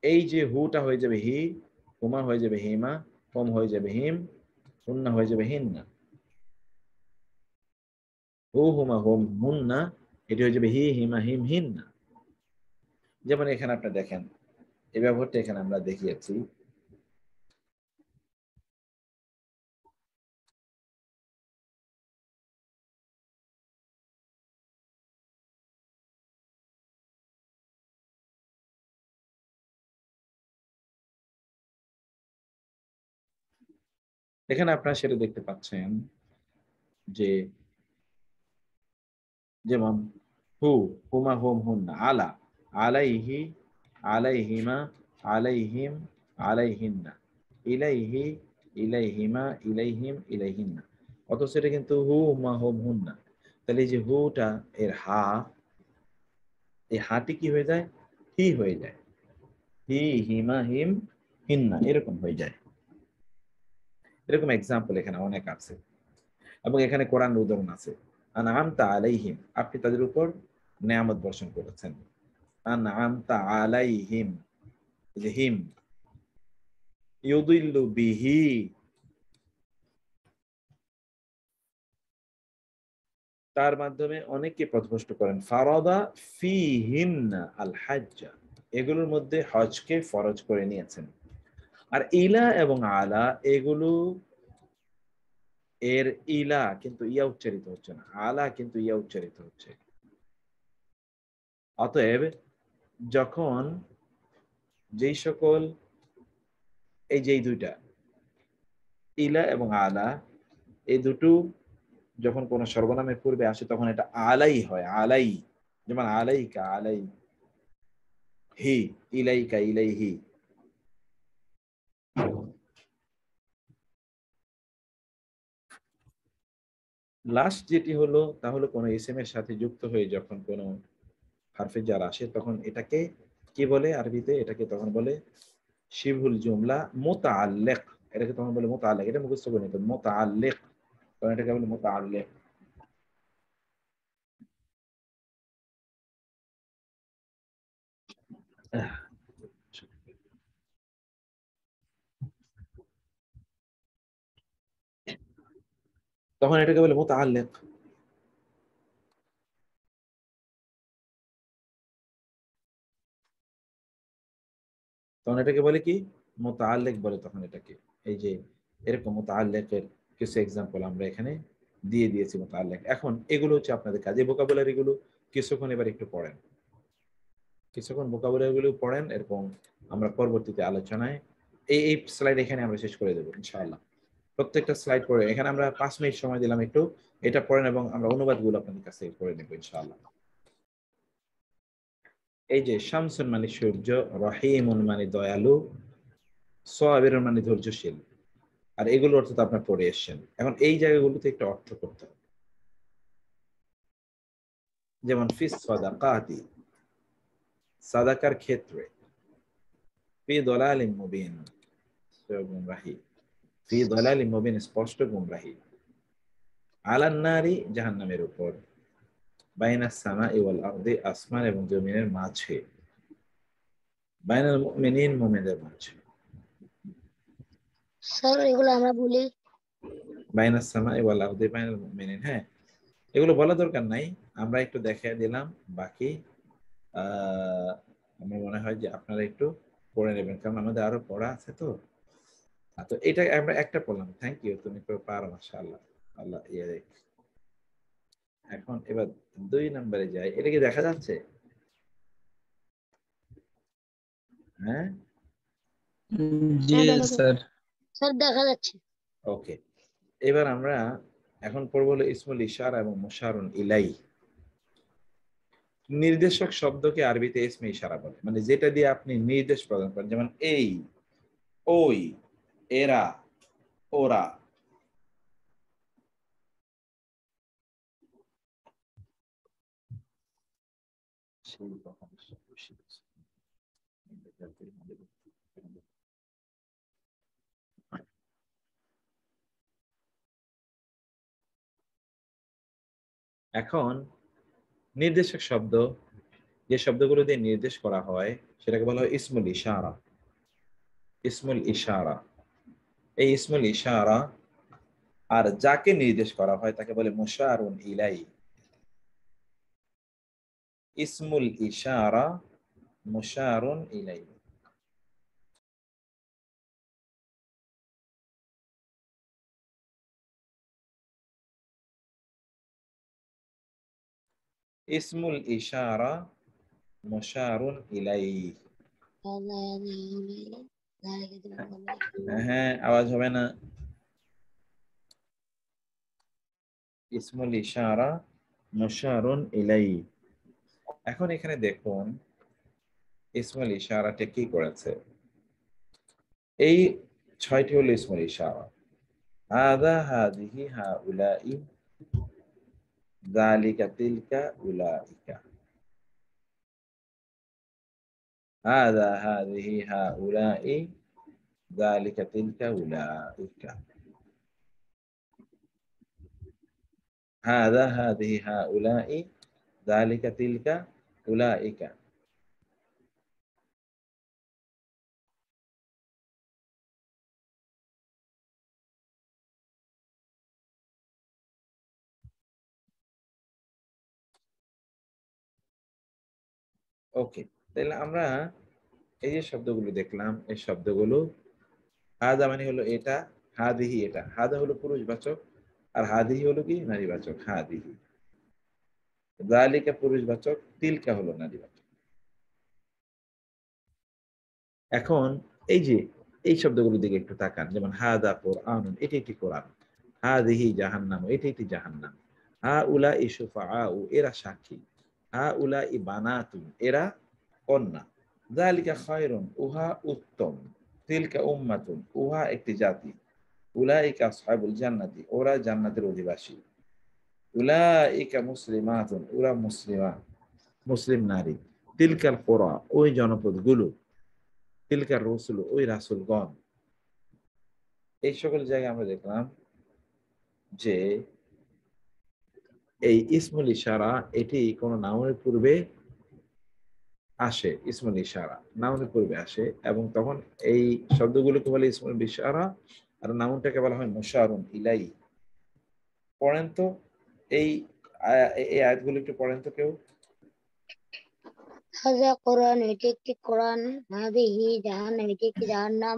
এই যে হুটা হয়ে যাবে হি, হুমা হয়ে যাবে হিমা, হোম হয়ে যাবে হিম, হুন্না হয়ে যাবে হিন্না। হু, হুমা, হোম, হুন্না, এটি হয়ে যাবে হি, হিমা, হিম, হিন্না। যেমন এখানে আপনি দেখেন, এই ব্যবহারটা এখানে আমরা দেখিয়েছি। এখানে আপনারা সেটা দেখতে পাচ্ছেন যে, যেমন হু, হুমা, হোম, হুন্না, আলা, আলাইহি, আলাইহিমা, আলাইহিম, আলাইহিন্না, ইলাইহি, ইলাইহিমা, ইলাইহিম, ইলাইহিন্না। অথচ এটা কিন্তু হু, হুমা, হোম, হুন্না। তাহলে এই যে হুটা এর হা, এই হাটি কি হয়ে যায়? হি হয়ে যায়। হি, হিমা, হিম, হিন্না, এরকম হয়ে যায়। এরকম এক্সাম্পল এখানে অনেক আছে, এবং এখানে কোরআন উদাহরণ আছে। আনআমতা আলাইহিম, আপনি তাদের উপর নেয়ামত বর্ষণ করেছেন। আনআমতা আলাইহিম, এই যে হিম, ইউদিল্লু বিহি, তার মাধ্যমে অনেককে পথভ্রষ্ট করেন। ফারাদা ফিহিন্না আল হাজ্জা, এগুলোর মধ্যে হজকে ফরজ করে নিয়েছেন। আর ইলা এবং আলা, এগুলো এর ইলা কিন্তু ইয়া উচ্চারিত হচ্ছে না, আলা কিন্তু ইয়া উচ্চারিত হচ্ছে। অতএব যখন যেই সকল, এই যে এই দুইটা ইলা এবং আলা, এই দুটো যখন কোন সর্বনামের পূর্বে আসে তখন এটা আলাই হয়, আলাই। যেমন আলাইকা, আলাই হি, ইলাইকা, ইলাইহি। লাস্ট যেটি হলো তা হলো কোন ইসিম এর সাথে যুক্ত হয়ে যখন কোন হারফে জার আসে, তখন এটাকে কি বলে আরবিতে? এটাকে তখন বলে শিবহুল জুমলা মুতাআল্লিক। এটাকে তখন বলে মুতাআল্লিক। এটা মুখস্থ করে নিতে, মুতাআল্লিক, তখন এটাকে বলে মুতাআল্লিক। তখন এটাকে বলে মুতাআল্লিক। তখন এটাকে বলে কি? মুতাআল্লিক বলে তখন এটাকে। এই যে এরকম মুতাআল্লিকের কিছু এক্সাম্পল আমরা এখানে দিয়ে দিয়েছি মুতাআল্লিক। এখন এগুলো হচ্ছে আপনাদের কাজ। এই ভোকাবুলারি গুলো কিছুক্ষণ এবার একটু পড়েন, কিছুক্ষণ ভোকাবুলারি গুলো পড়েন, এরকম আমরা পরবর্তীতে আলোচনায় এই স্লাইড এখানে আমরা শেষ করে দেবো ইনশাআল্লাহ। প্রত্যেকটা স্লাইড পড়ে, এখানে আমরা 5 মিনিট সময় দিলাম, একটু এটা পড়েন এবং আমরা অনুবাদগুলো আপনাদের কাছে করে নেব ইনশাআল্লাহ। এই যে শামসুন মানে সূর্য, রহিমুন মানে দয়ালু, সাবিরুন মানে ধৈর্যশীল, আর এগুলো অর্থ তো আপনারা পড়ে এসেছেন। এখন এই জায়গাগুলোতে একটু অর্থ করতে হবে, যেমন ফিস সাদাকাতি, সাদাকার ক্ষেত্রে, ফি দালালিন মুবিন, গুমরাহি, ফি দালালিন মুবিন স্পষ্ট গুমরাহি, আলান নারি জাহান্নামের উপর, বাইনাস সামাই ওয়াল আরদি আসমান এবং জমিনের মাঝে, বাইনাল মুমিনিন মুমিনদের মাঝে, স্যার এগুলো আমরা বলি। বাইনাস সামাই ওয়াল আরদি বাইনাল মুমিনিন, হ্যাঁ এগুলো বলা দরকার নাই, আমরা একটু দেখিয়ে দিলাম, বাকি আমার মনে হয় যে আপনারা একটু পড়ে নেবেন, কারণ আমাদের আরো পড়া আছে তো। তো এটা আমরা একটা পড়লাম, থ্যাংক ইউ, তুমি তো পারো মাশাআল্লাহ, আল্লাহ ইয়ে রেখ। এখন এবার 2 নম্বরে যাই, এটা কি দেখা যাচ্ছে? হ্যাঁ জি স্যার। স্যার দেখা যাচ্ছে। ওকে, এবার আমরা এখন পড়বো হলো ইসমুল ইশারা এবং মুশারুন ইলাই। নির্দেশক শব্দকে আরবিতে ইসমে ইশারা বলে, মানে যেটা দিয়ে আপনি নির্দেশ প্রদান করেন, যেমন এই, ওই, এরা, ওরা। এখন নির্দেশক শব্দ, যে শব্দগুলো দিয়ে নির্দেশ করা হয় সেটাকে বলা হয় ইসমুল ইশারা। ইসমুল ইশারা, এই ইসমুল ইশারা, আর যাকে নির্দেশ করা হয় তাকে বলে মুশারুন ইলাই। ইসমুল ইশারা, মুশারুন ইলাই। ইসমুল ইশারা, মুশারুন ইলাই। হ্যাঁ আওয়াজ হবে না। ইসমুল ইশারা, মুশারুন ইলাই। এখন এখানে দেখুন ইসমুল ইশারাটা কি করেছে, এই 6টি হলো ইসমুল ইশারা। হাদা, হাদিহি, হাউলাই, যালিকা, তিলকা, উলাইকা। হাদা, হাদিহি, হাউলাই, যালিকা, তিলকা, উলাইকা। হাদা, হাদিহি, হাউলাই, যালিকা, তিলকা, উলাইকা। ওকে, তাহলে আমরা এই যে শব্দগুলো দেখলাম, এই শব্দগুলো, হাদা মানে হলো এটা, হাদিহি এটা, হাদা হলো পুরুষবাচক, আর হাদিহি হলো কি নারীবাচক, হাদিহি। যালিকা পুরুষবাচক, তিলকা হলো নারীবাচক। এখন এই যে এই শব্দগুলোর দিকে একটু তাকান, যেমন হাদা কোরআন, এটি একটি কোরআন, হাদিহি জাহান্নাম, এটি একটি জাহান্নাম, হাউলাই শুফাআউ, এরা সাক্ষী, হাউলাই বানাতুন, এরা কন্যা, যালিকা খায়রুন, উহা উত্তম, তিলকা উম্মাতুন, উহা একটি জাতি, উলাইকা আসহাবুল জান্নাতি, ওরা জান্নাতের অধিবাসী, উলাইকা মুসলিমাতুন, ওরা মুসলিমা, মুসলিম নারী, তিলকাল কোরা, ওই জনপদগুলো, তিলকার রসুল, ওই রাসূলগণ। এই সকল জায়গায় আমরা দেখলাম যে এই ইসমুল ইশারা এটি কোন নাউনের পূর্বে আসে, ইসমুল ইশারা নাউনের পূর্বে আসে, এবং তখন এই শব্দগুলোকে বলে ইসমুল ইশারা, আর নাউনটাকে বলা হয় মুশারুন ইলাই। পড়েন তো এই এই আয়াতগুলো একটু পড়েন তো কেউ। হাজা কোরআন, এটি একটি কোরআন। হাদিহি জাহান্নাম, এটি একটি জাহান্নাম।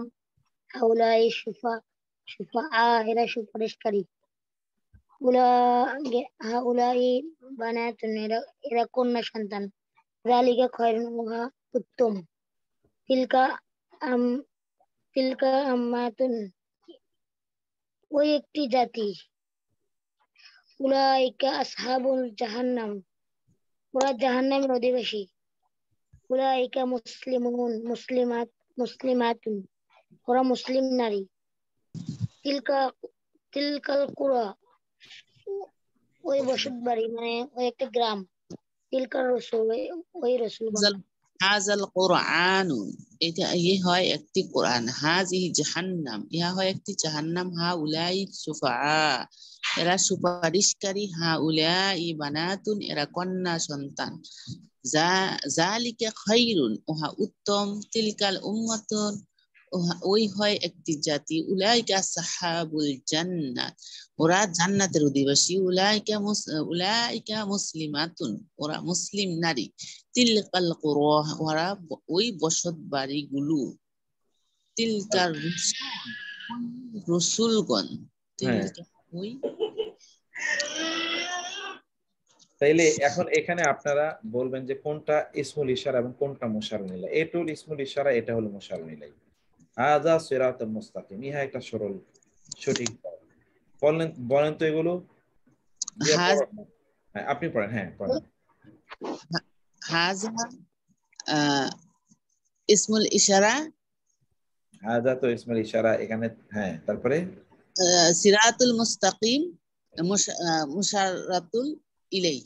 হাউলাই শুফাআ, এরা সুপারিশকারী। হাউলাই বানাতুন, এরা কন্যা সন্তান। যালিকা খায়রুন, উহা উত্তম। তিলকা আম তিলকা আম্মাতুন, ওই একটি জাতি। উলাইকা আসহাবুল জাহান্নাম, ওরা জাহান্নামের অধিবাসী। উলাইকা মুসলিমাতুন, ওরা মুসলিম নারী। তিলকা তিলকাল কুরা, ওই বসত বাড়ি মানে ওই একটা গ্রাম। তিলকার রসুল, ওই রসুলগণ। হাজাল কোরআন, এটা ইয়ে হয় একটি কোরআন। হাজিহি জাহান্নাম, ইহা হয় একটি জাহান্নাম। হা উলাই সুফা, এরা সুপারিশকারী। হা উলাই বানাতুন, এরা কন্যা সন্তান। জালিকা খায়রুন, ওহা উত্তম। তিলকাল উম্মাতুন, ওই হয় একটি জাতি। উলাইকা সাহাবুল জান্নাত, ওরা জান্নাতের অধিবাসী। উলাইকা মুসলিমাতুন, ওরা মুসলিম নারী। তিলকাল কুরা, ওরা ওই বসত বাড়িগুলো। তিলকার রসুলগণ, হ্যাঁ, তিলকা ওই। তাইলে এখন এখানে আপনারা বলবেন যে কোনটা ইসমুল ইশারা এবং কোনটা মুশারুন ইলাই। এটা হলো ইসমুল ইশারা, এটা হলো মুশারুন ইলাই। হাযা সিরাতুল মুস্তাকিম, ইহা একটা সরল সঠিক পথ। বলেন তো এগুলো। হ্যাঁ, আপনি পড়েন। হ্যাঁ, পড়েন। হাযা ইসমুল ইশারা, হাযা তো ইসমুল ইশারা এখানে। হ্যাঁ, তারপরে সিরাতুল মুস্তাকিম, মুশারাতুল ইলাই,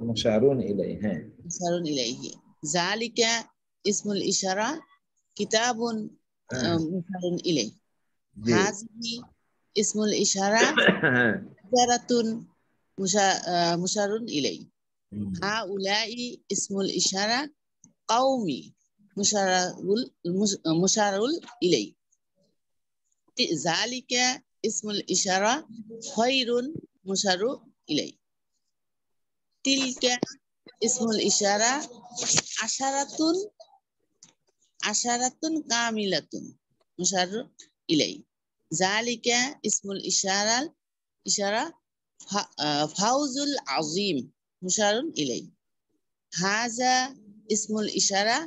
মুশারুন ইলাই। হ্যাঁ, মুশারুন ইলাইহি। জালিকা ইসমুল ইশারা, কিতাবুন মুশারুন ইলাই। জি। হাযিহি ইসমুল ইশারা, হ্যাঁ, ইশারাতুন মুশারুন ইলাই। হাউলাই ইসমুল ইশারা, কাউমি মুশারুল ইলাই। জালিকা ইসমুল ইশারা, খায়রুন মুশারু ইলাই। তিলকা ইসমুল ইশারা, আশারাতুন কামিলাতুন মুশারু ইলাই। জালিকা ইসমুল ইশারা ফাউজুল আজিম মুশারুন ইলাই। হাযা ইসমুল ইশারা,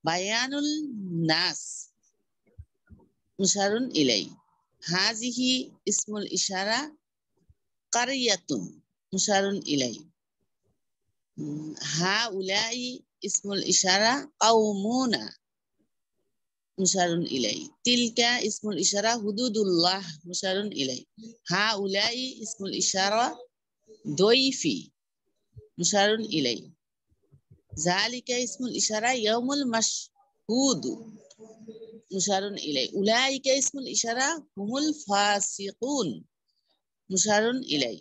বায়ানুল নাস মুশারুন ইলাই। হাযিহি ইসমুল ইশারা, কারিয়াতুন মুশারুন ইলাই। হাউলাই ইসমুল ইশারা, কাউমুনা মুশারুন ইলাই। তিলকা ইসমুল ইশারা, হুদুদুল্লাহ মুশারুন ইলাই। হাউলাই ইসমুল ইশারা, দয়ফি মুশারুন ইলাই। জালিকা ইসমুল ইশারা, ইয়াউমুল মাশহুদ মুশারুন ইলাই। উলাইকা ইসমুল ইশারা, হুমুল ফাসিকুন মুশারুন ইলাই।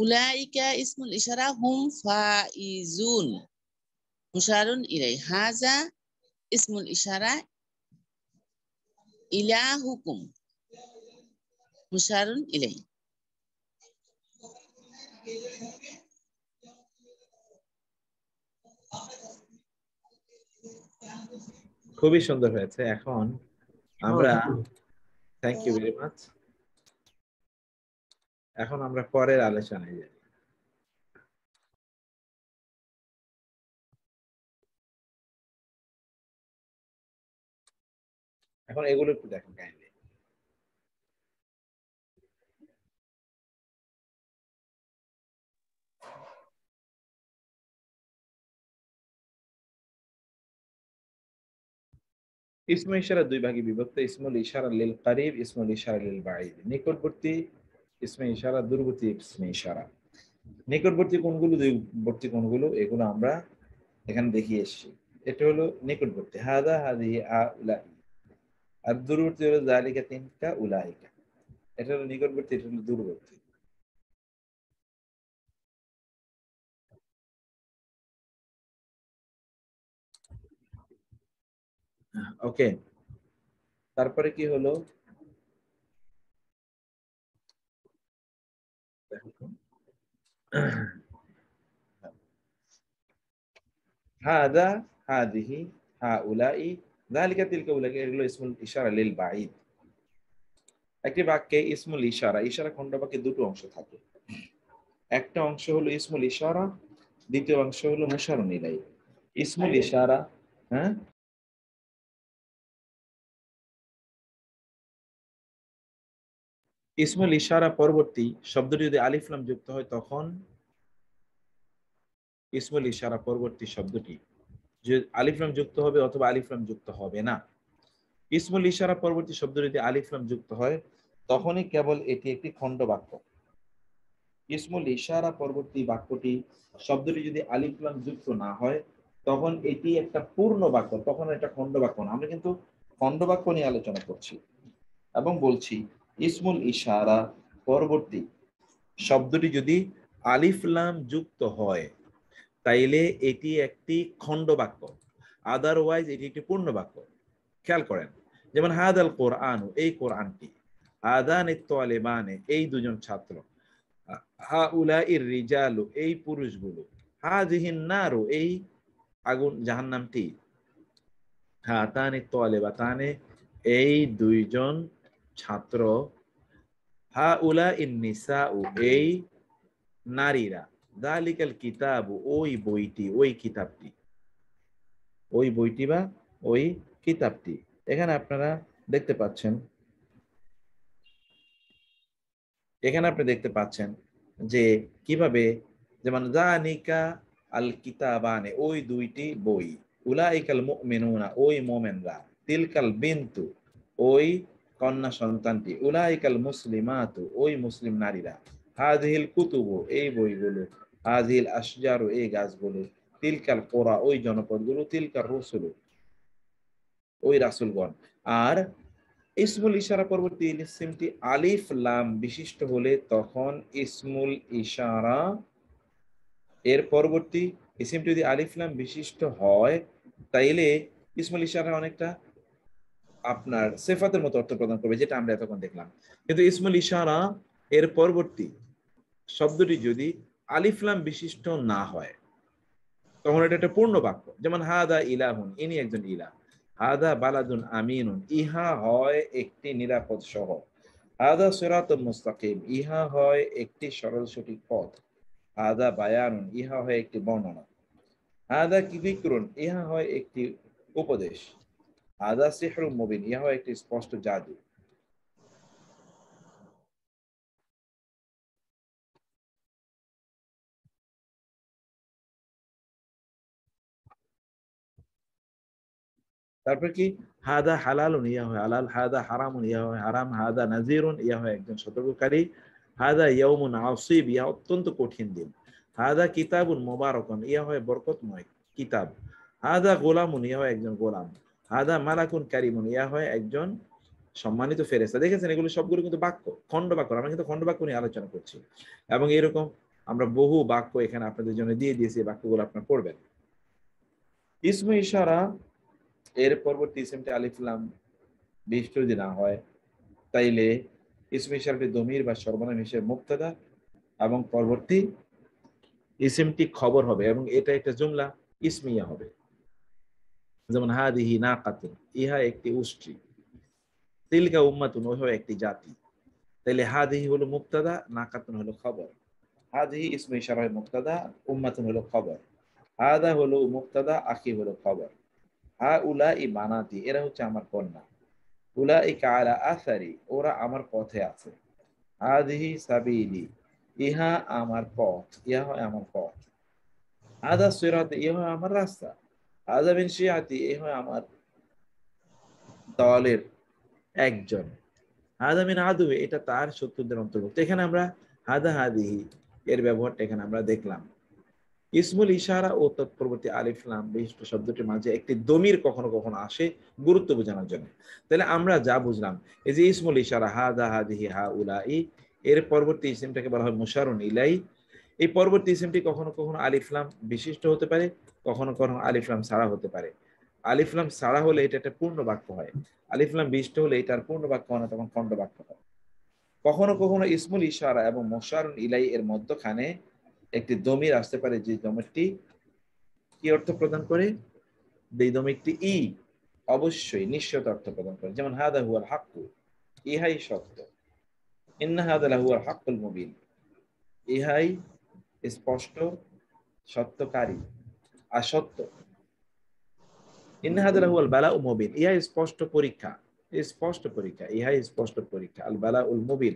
উলাইকা ইসমুল ইশারা, হুম ফাইজুন মুশারুন ইলাই। হাযা ইসমুল ইশারা, ইলাহুকুম মুশারুন ইলাই। খুবই সুন্দর হয়েছে। এখন আমরা থ্যাংক ইউ ভেরি মাচ। এখন আমরা পরের আলোচনায় যাই। এখন এগুলো একটু দেখেন কাইন্ডলি। ইসমুল ইশারা দুই ভাগে বিভক্ত। ইসমুল ইশারা লিল কারিব, ইসমুল ইশারা লিল বাঈদ। নিকটবর্তী ইসমে ইশারা, দূরবর্তী ইসমে ইশারা। নিকটবর্তী কোনগুলো, দূরবর্তী কোনগুলো, এগুলো আমরা এখানে দেখিয়ে এসেছি। এটা হলো নিকটবর্তী, হাযা হাযিহি আউলাই। আর দূরবর্তী হলো যালিকা তিলকা উলাইকা। এটা হলো নিকটবর্তী, এটা হলো দূরবর্তী। ওকে, তারপরে কি হলো, হাযা হাযিহি হাউলাই যালিকা তিলকা উলাইকা, এগুলো ইসমুল ইশারা লিল বাঈদ। একটি বাক্যে ইসমুল ইশারা, ইশারা খণ্ড বাক্যে দুটো অংশ থাকে। একটা অংশ হলো ইসমুল ইশারা, দ্বিতীয় অংশ হলো মুশারুন ইলাই। ইসমুল ইশারা, হ্যাঁ, ইসমুল ইশারা পরবর্তী শব্দটি যদি আলিফ লাম যুক্ত হয় তখন ইসমুল ইশারা পরবর্তী শব্দটি যে আলিফ লাম যুক্ত হবে অথবা আলিফ লাম যুক্ত হবে না। ইসমুল ইশারা পরবর্তী শব্দ যদি আলিফ লাম যুক্ত হয় তখনই কেবল এটি একটি খণ্ড বাক্য। ইসমুল ইশারা পরবর্তী বাক্যটি শব্দটি যদি আলিফ লাম যুক্ত না হয় তখন এটি একটা পূর্ণ বাক্য, তখন এটা খণ্ড বাক্য না। আমরা কিন্তু খণ্ড বাক্য নিয়ে আলোচনা করছি এবং বলছি ইসমুল ইশারা পরবর্তী শব্দটি যদি আলিফ লাম যুক্ত হয় তাইলে এটি একটি খণ্ড বাক্য, আদারওয়াইজ এটি একটি পূর্ণ বাক্য। খেয়াল করেন, যেমন হাদাল কোরআনু, এই কোরআনটি, হাদানিত তালিবানে, এই দুজন ছাত্র, হাউলাইর রিজালু, এই পুরুষগুলো, হাযিহিন নারু, এই আগুন জাহান্নামটি, হাতানিত তালিবাতানে, এই দুইজন ছাত্র, হাউলাইন নিসাউ, এই নারীরা, যালিকাল কিতাবু, ওই বইটি, ওই কিতাবটি, ওই বইটি বা ওই কিতাবটি। এখানে আপনারা দেখতে পাচ্ছেন যে কিভাবে, যেমন যানিকা আল কিতাবানে, ওই দুইটি বই, উলাইকাল মুমিনুনা, ওই মুমিনরা, তিলকাল বিনতু, ওই কন্যা সন্তানটি, উলাইকাল মুসলিমাতু, ওই মুসলিম নারীরা, হাযিহিল কুতুবু, এই বইগুলো, হাযিহিল আশজারু, এই গাছগুলো, তিলকাল কোরা, ওই জনপদগুলো, তিলকার রসুলু, ওই রাসূলগণ। আর ইসমুল ইশারা পরবর্তী ইসমটি আলিফ লাম বিশিষ্ট হলে তখন ইসমুল ইশারা এর পরবর্তী ইসমটি যদি আলিফ লাম বিশিষ্ট হয় তাইলে ইসমুল ইশারা অনেকটা আপনার সিফাতের মতো অর্থ প্রদান করবে, যেটা আমরা এতক্ষণ দেখলাম। কিন্তু ইসমুল ইশারা এর পরবর্তী শব্দটি যদি আলিফ লাম বিশিষ্ট না হয় তখন এটা একটা পূর্ণ বাক্য। যেমন হাদা ইলাহুন, ইনি একজন ইলাহ, হাদা বালাদুন আমিনুন, ইহা হয় একটি নিরাপদ শহর, হাদা সিরাতুল মুস্তাকিম, ইহা হয় একটি সরল সঠিক পথ, হাদা বায়ানুন, ইহা হয় একটি বর্ণনা, হাদা যিকরুন, ইহা হয় একটি উপদেশ, হাদা সিহরুম মুবিন, ইহা হয় একটি স্পষ্ট জাদু। তারপর কি, হাদা হালালুন, ইয়া হয় হালাল, হাদা হারামুন, ইয়া হয় হারাম, হাদা নাজিরুন, ইয়া হয় একজন সতর্ককারী, হাদা ইয়াউমুন আসিব, ইয়া অত্যন্ত কঠিন দিন, হাদা কিতাবুন মুবারাকুন, ইয়া হয় বরকতময় কিতাব, হাদা গোলামুন, ইয়া হয় একজন গোলাম, হাদা মালাকুন কারিমুন, ইয়া হয় একজন সম্মানিত ফেরেশতা। দেখেছেন এগুলো সবগুলো কিন্তু বাক্য, খণ্ড বাক্য। আমরা কিন্তু খণ্ড বাক্য নিয়ে আলোচনা করছি এবং এরকম আমরা বহু বাক্য এখানে আপনাদের জন্য দিয়ে দিয়েছি, এই বাক্যগুলো আপনারা পড়বেন। ইসমে ইশারা এর পরবর্তী ইসমটি আলিফ লাম বিশিষ্ট যদি না হয় তাইলে ইসমে ইশারাটি দমির বা সর্বনাম হিসেবে মুবতাদা এবং পরবর্তী ইসমটি খবর হবে এবং এটা একটা জুমলা ইসমিয়া হবে। যেমন হাদিহি নাকাতুন, ইহা একটি উষ্ট্রি, তিলকা উম্মাতুন, ওই হয় একটি জাতি। তাইলে হাদিহি হলো মুবতাদা, নাকাতুন হলো খবর। হাদিহি ইসমে ইশারা হয় মুবতাদা, উম্মাতুন হলো খবর, হাদা হলো মুবতাদা, আখি হলো খবর, হাউলাই বানাতি, এরা হচ্ছে আমার কন্যা, উলাইকা আলা আসারি, ওরা আমার পথে আছে, হাদিহি সাবিলি, ইহা আমার পথ, ইহা হয় আমার পথ, হাদা সিরাতি, ইহা হয় আমার রাস্তা, হাদা মিন শিয়াতি, ইহা হয় আমার দলের একজন, হাদা মিন আদুই, এটা তার শত্রুদের অন্তর্ভুক্ত। এখানে আমরা হাদা হাদিহি এর ব্যবহারটা এখানে আমরা দেখলাম। ইসমুল ইশারা ও তৎপরবর্তী আলিফ লাম বিশিষ্ট শব্দটির মাঝে একটি দমির কখনো কখনো আসে গুরুত্ব বোঝানোর জন্য। তাহলে আমরা যা বুঝলাম, এই যে ইসমুল ইশারা হাদা হাদিহি হাউলাই, এর পরবর্তী ইসমটাকে বলা হয় মুশারুন ইলাই। এই পরবর্তী ইসমটি কখনো কখনো আলিফ লাম বিশিষ্ট হতে পারে, কখনো কখনো আলিফ লাম ছাড়া হতে পারে। আলিফ লাম ছাড়া হলে এটা একটা পূর্ণ বাক্য হয়, আলিফ লাম বিশিষ্ট হলে এটার পূর্ণ বাক্য হয় না, তখন খণ্ড বাক্য হয়। কখনো কখনো ইসমুল ইশারা এবং মুশারুন ইলাই এর মধ্যখানে একটি দমির আসতে পারে, যে দমিরটি কি অর্থ প্রদান করে, এই দমিরটি ই অবশ্যই নিশ্চয়তা অর্থ প্রদান করে। যেমন হাদা হুয়াল হাক্কু, ইহাই সত্য, ইন্না হাদা লাহুয়াল হাক্কুল মুবিন, ইহাই স্পষ্ট সত্যকারী আর সত্য, ইন্না হাদা লাহুয়াল বালাউ মুবিন, ইহাই স্পষ্ট পরীক্ষা, স্পষ্ট পরীক্ষা, ইহাই স্পষ্ট পরীক্ষা, আল বালাউল মুবিন,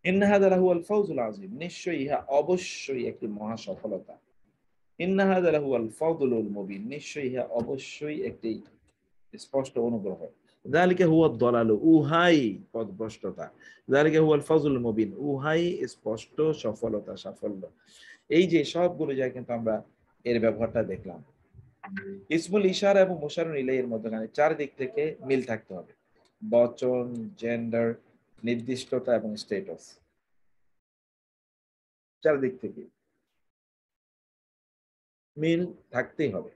ইন্না হাযা লাহুয়াল ফাওজুল আযীম, নিশ্চয়ই ইহা অবশ্যই একটি মহা সফলতা। ইন্না হাযা লাহুয়াল ফাদলুল মুবিন, নিশ্চয়ই ইহা অবশ্যই একটি স্পষ্ট অনুগ্রহ। যালিকা হুয়াদ দালালু, উহাই পথভ্রষ্টতা। যালিকা হুয়াল ফাজলুল মুবিন, উহাই স্পষ্ট সফলতা, সাফল্য। এই যে সবগুলো জায়গায় কিন্তু আমরা এর ব্যবহারটা দেখলাম। ইসমুল ইশারা এবং মুশারুন ইলাইহির মধ্যখানে চারদিক থেকে মিল থাকতে হবে। বচন, জেন্ডার, নির্দিষ্টতা এবং স্ট্যাটাস, চারদিক থেকে মিল থাকতেই হবে।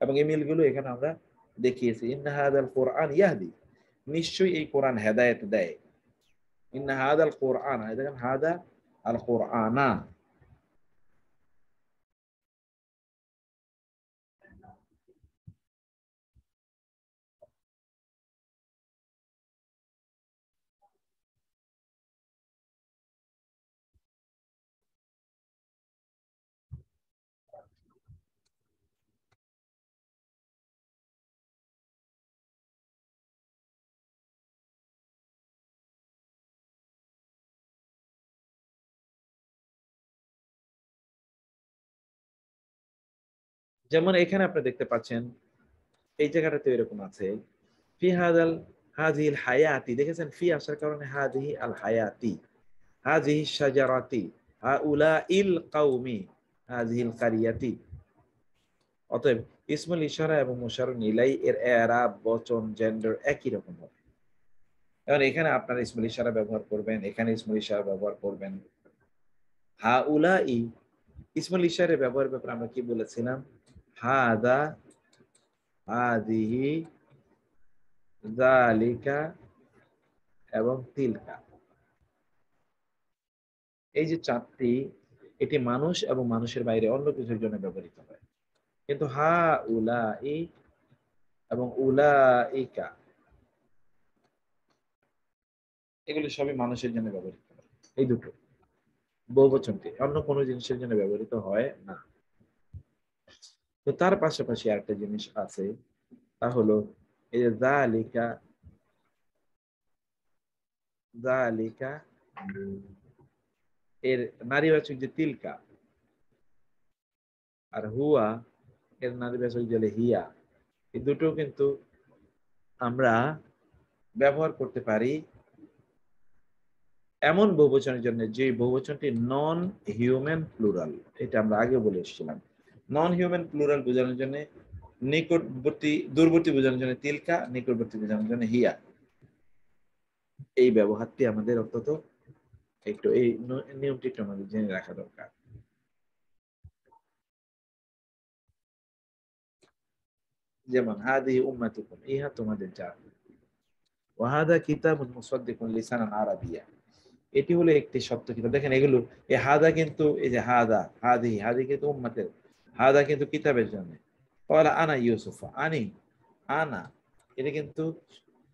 এবং এই মিলগুলো এখানে আমরা দেখিয়েছি। ইন্না হাযাল কুরআন ইয়াহদি, নিশ্চয়ই এই কোরআন হেদায়েত দেয়। ইন্না হাযাল কুরআন, দেখেন হাদা আল কুরআনা, যেমন এখানে আপনি দেখতে পাচ্ছেন এই জায়গাটাতে এরকম আছে, ফি হাযাল হাযিহিল হায়াতি, দেখেছেন ফি আসার কারণে হাযিহি আল হায়াতি, হাযিহি শাজারাতি, হাউলাইল কওমি, হাযিহিল কারিয়াতি। অতএব ইসমুল ইশারা এবং মুশারুন ইলাই এর i'রাব, বচন, জেন্ডার একই রকম হবে। এখন এখানে আপনারা ইসমুল ইশারা ব্যবহার করবেন, এখানে ইসমুল ইশারা ব্যবহার করবেন। হাউলাই, ইসমুল ইশারার ব্যবহারের ব্যাপারে আমরা কি বলেছিলাম? হাদা, হাদিহি, যালিকা এবং তিলকা। এই যে চারটি, এটি মানুষ এবং মানুষের বাইরে অন্য কিছুর জন্য ব্যবহৃত হয়। কিন্তু হাউলাই এবং উলাইকা, এগুলি সবই মানুষের জন্য ব্যবহৃত হয়। এই দুটো বহুবচনটি অন্য কোনো জিনিসের জন্য ব্যবহৃত হয় না। তো তার পাশাপাশি আরেকটা জিনিস আছে, তা হলো এই যে যালিকা, যালিকা এর নারীবাচক যে তিলকা, আর হুয়া এর নারীবাচক যে হিয়া, এই দুটো কিন্তু আমরা ব্যবহার করতে পারি এমন বহুবচনের জন্য যে বহুবচনটি নন হিউম্যান প্লুরাল। এটা আমরা আগে বলে এসেছিলাম। নন হিউম্যান প্লুরাল বোঝানোর জন্য নিকটবর্তী, দূরবর্তী বোঝানোর জন্য তিলকা, নিকটবর্তী বোঝানোর জন্য হিয়া। এই ব্যবহারটি আমাদের অন্তত একটু, এই নিয়মটি একটু আমাদের জেনে রাখা দরকার। যেমন হাদিহি উম্মাতুকুম, ইহা তোমাদের জাত। ওয়া হাদা কিতাবুন মুসাদ্দিকুন লিসানান আরাবিয়্যা, এটি হলো একটি সত্য কিতাব। দেখেন এগুলো, এই হাদা কিন্তু, এই যে হাদা, হাদিহি, হাদি কিন্তু উম্মাতের, হাদা কিন্তু কিতাবের জন্য। ক্বালা আনা ইউসুফ, আনি, আনা, এটা কিন্তু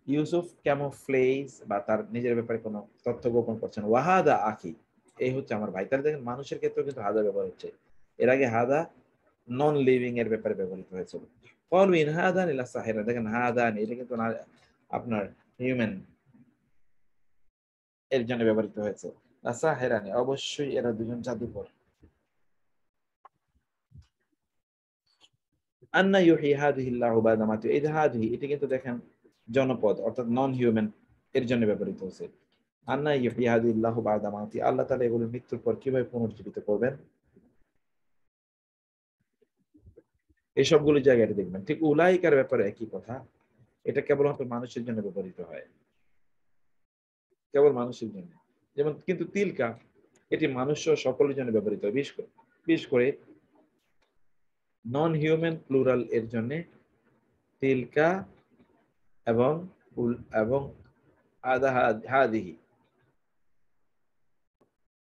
ইউসুফ ক্যামোফ্লেজ বা তার নিজের ব্যাপারে কোনো তথ্য গোপন করছেন। ওয়াহাদা আখি, এই হচ্ছে আমার ভাই। তাহলে দেখেন মানুষের ক্ষেত্রেও কিন্তু হাদা ব্যবহার হচ্ছে। এর আগে হাদা নন লিভিং এর ব্যাপারে ব্যবহৃত হয়েছিল। ক্বালু ইন হাদান ইলা সাহিরা, দেখেন হাদান এটা কিন্তু আপনার হিউম্যান এর জন্য ব্যবহৃত হয়েছে। সাহিরানি, অবশ্যই এরা দুজন জাদুকর। আন্না ইউহি হাদিহিল্লাহু বা'দা মাউতিহি, এই যে হাদিহি, এটা কিন্তু দেখেন জনপদ অর্থাৎ নন হিউম্যান এর জন্য ব্যবহৃত হয়েছে। আন্না ইউহি হাদিহিল্লাহু বা'দা মাউতিহি, আল্লাহ তাআলা এগুলো মৃত্যুর পর কিভাবে পুনর্জীবিত করবেন, এই সবগুলো জায়গায় দেখবেন। ঠিক উলাইকার ব্যাপারে একই কথা, এটা কেবলমাত্র মানুষের জন্য ব্যবহৃত হয়, কেবল মানুষের জন্য। যেমন কিন্তু তিলকা, এটি মানুষ সহ সকলের জন্য ব্যবহৃত হয়। বিশেষ করে নন হিউম্যান প্লুরাল এর জন্য তিলকা এবং এবং হাদিহি,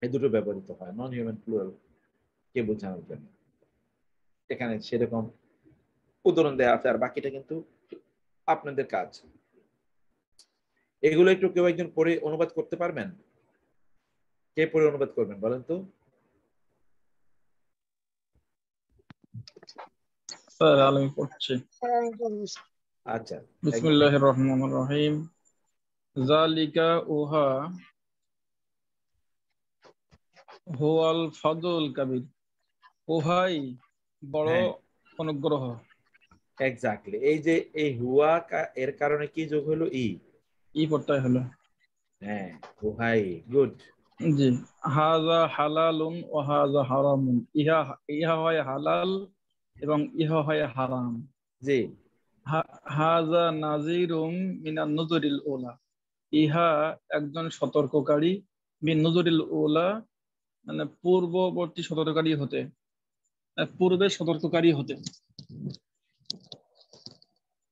এই দুটো ব্যবহৃত হয় নন হিউম্যান প্লুরাল কে বোঝানোর জন্য। এখানে সেরকম উদাহরণ দেওয়া আছে, আর বাকিটা কিন্তু আপনাদের কাজ। এগুলো একটু কেউ একজন পড়ে অনুবাদ করতে পারবেন? কে পড়ে অনুবাদ করবেন বলেন তো? স্যার আমি পড়ছি। আচ্ছা, বিসমিল্লাহির রহমানির রহিম। যালিকা উহা হুয়াল ফাদুল কাবির, উহাই বড় হ্যাঁ অনুগ্রহ। এক্স্যাক্টলি, এই যে এই হুয়া এর কারণে কি যোগ হলো? ই। পড়তে হলো। হ্যাঁ উহাই, গুড। জি। হাযা হালালুন ওয়া হাযা হারামুন, ইহা ইহা হয় হালাল এবং ইহা হয় হারাম। জি হাযা নাযীরুম মিনান নুযুরিল উলা, ইহা একজন সতর্ককারী, মিন নুযুরিল উলা মানে পূর্ববর্তী সতর্ককারী হতে, পূর্বে সতর্ককারী হতে।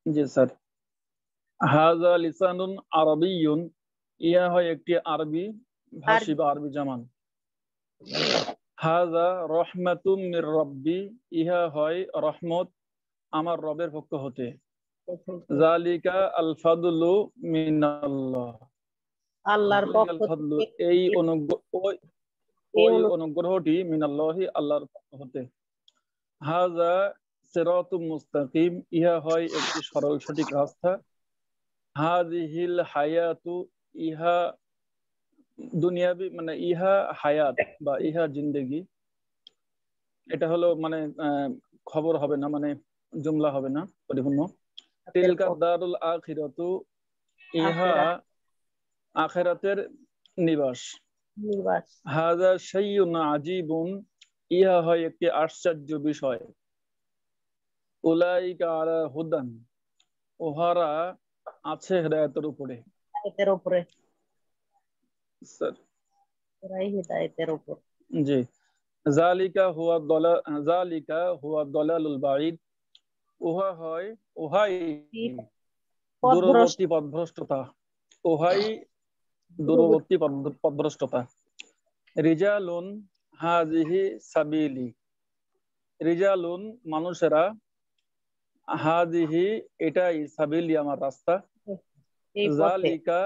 জি স্যার। হাযা লিসানুন আরাবিয়্যুন, ইহা হয় একটি আরবি ভাষী বা আরবি জামান। হাযা রাহমাতুম মির রাব্বি, ইহা হয় রহমত আমার রবের পক্ষ হতে। যালিকা আল ফাদলু মিনাল্লাহ, আল্লাহর পক্ষ যালিকাল ফাদলু, থেকে এই এই ওই অনুগ্রহটি মিনাল্লাহি, আল্লাহর পক্ষ হতে। হাযা সিরাতুম মুস্তাকিম, ইহা হয় একটি সরল সঠিক রাস্তা। হাযিহিল হায়াতু, ইহা দুনিয়াবি মানে ইহা হায়াত বা ইহা জিন্দেগি, এটা হলো মানে খবর হবে না, মানে জুমলা হবে না পরিপূর্ণ। তিলকা দারুল আখিরাতু, ইহা আখিরাতের নিবাস। হাযা শাইউন আজীবুন, ইহা হয় একটি আশ্চর্য বিষয়। উলাইকা আলা হুদান, উহারা আছে হেদায়েতের উপরে। হিদায়াতের উপরে, স্যার ওরাই হিদায়াতের উপর। জি। যালিকা হুয়া দালালুল বাঈদ, উহাই দূরবর্তী পথভ্রষ্টতা, উহাই দূরবর্তী পথভ্রষ্টতা। রিজালুন হাযিহি সাবিলি, রিজালুন মানুষেরা, হাযিহি এটাই, সাবিলি আমার রাস্তা। এই পথে যালিকা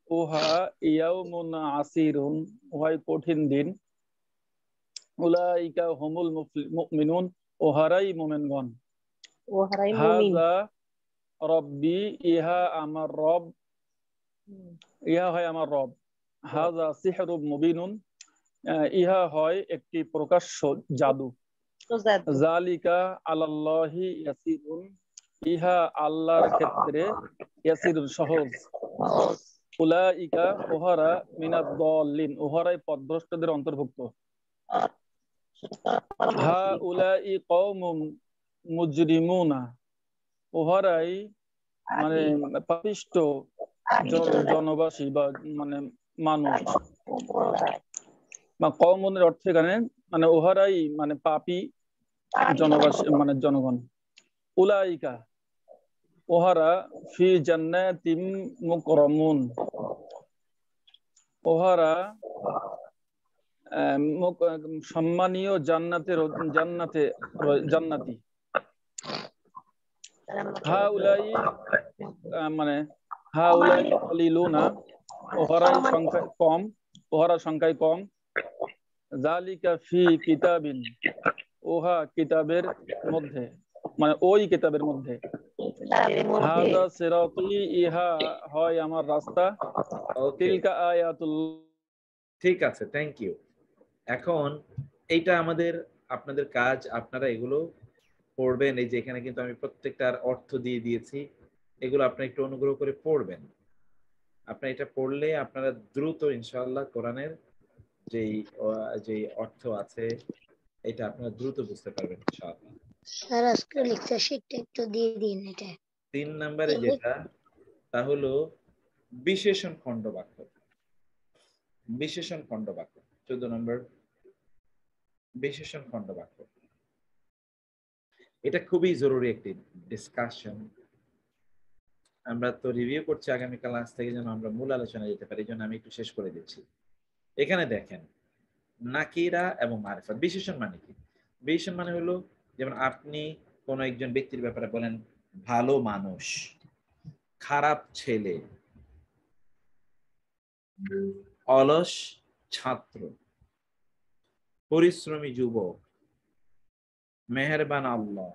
উহা ইয়াউমুন আসিরুন, উহাই কঠিন দিন। উলাইকা হুমুল মুমিনুন, উহারাই মুমিনগণ। ওহারাই মুমিন। হাযা রব্বি, ইহা আমার রব, ইহা হয় আমার রব। হাযা সিহরুম মুবিনুন, ইহা হয় একটি প্রকাশ্য জাদু। যালিকা আলাল্লাহি ইয়াসিরুন, ইহা আল্লাহর ক্ষেত্রে ইয়াসিরুন সহজ। উলাইকা উহারা মিনাদ দাল্লিন, উহারাই পথভ্রষ্টদের অন্তর্ভুক্ত। হা উলাই কওমুম মুজরিমুনা, উহারাই মানে পাপিষ্ঠ জনবাসী বা মানে মানুষ, বা কওমুনের অর্থ এখানে মানে উহারাই মানে পাপী জনবাসী মানে জনগণ। উলাইকা উহারা ফি জান্নাতিম মুকরামুন, উহারা সম্মানীয় জান্নাতি। হাউলাই মানে হাউলাই কলিলুনা, উহারা সংখ্যায় কম। যালিকা ফি কিতাবিন, উহা কিতাবের মধ্যে, মানে ওই কিতাবের মধ্যে। হাযা সিরাতি, ইহা হয় আমার রাস্তা। ওকে তিলকা আয়াতুল, ঠিক আছে, থ্যাংক ইউ। এখন এইটা আপনাদের কাজ, আপনারা এগুলো পড়বেন। এই যে এখানে কিন্তু আমি প্রত্যেকটার অর্থ দিয়ে দিয়েছি, এগুলো আপনারা একটু অনুগ্রহ করে পড়বেন। আপনারা এটা পড়লে আপনারা দ্রুত ইনশাআল্লাহ কোরআনের যেই অর্থ আছে এটা আপনারা দ্রুত বুঝতে পারবেন ইনশাআল্লাহ। স্যার আজকে লেকচার শিটটা একটু দিয়ে দিন। এটা 3 নম্বরে যেটা, তা হলো বিশেষণ খণ্ড বাক্য। বিশেষণ খণ্ড বাক্য 14 নম্বর, বিশেষণ খণ্ড বাক্য। এটা খুবই জরুরি একটি ডিসকাশন। আমরা তো রিভিউ করছি আগামী ক্লাস থেকে যেন আমরা মূল আলোচনায় যেতে পারি, এই জন্য আমি একটু শেষ করে দিচ্ছি। এখানে দেখেন নাকিরা এবং মারিফা। বিশেষণ মানে কি? বিশেষণ মানে হলো, যেমন আপনি কোন একজন ব্যক্তির ব্যাপারে বলেন ভালো মানুষ, খারাপ ছেলে, অলস ছাত্র, পরিশ্রমী যুবক, মেহেরবান আল্লাহ।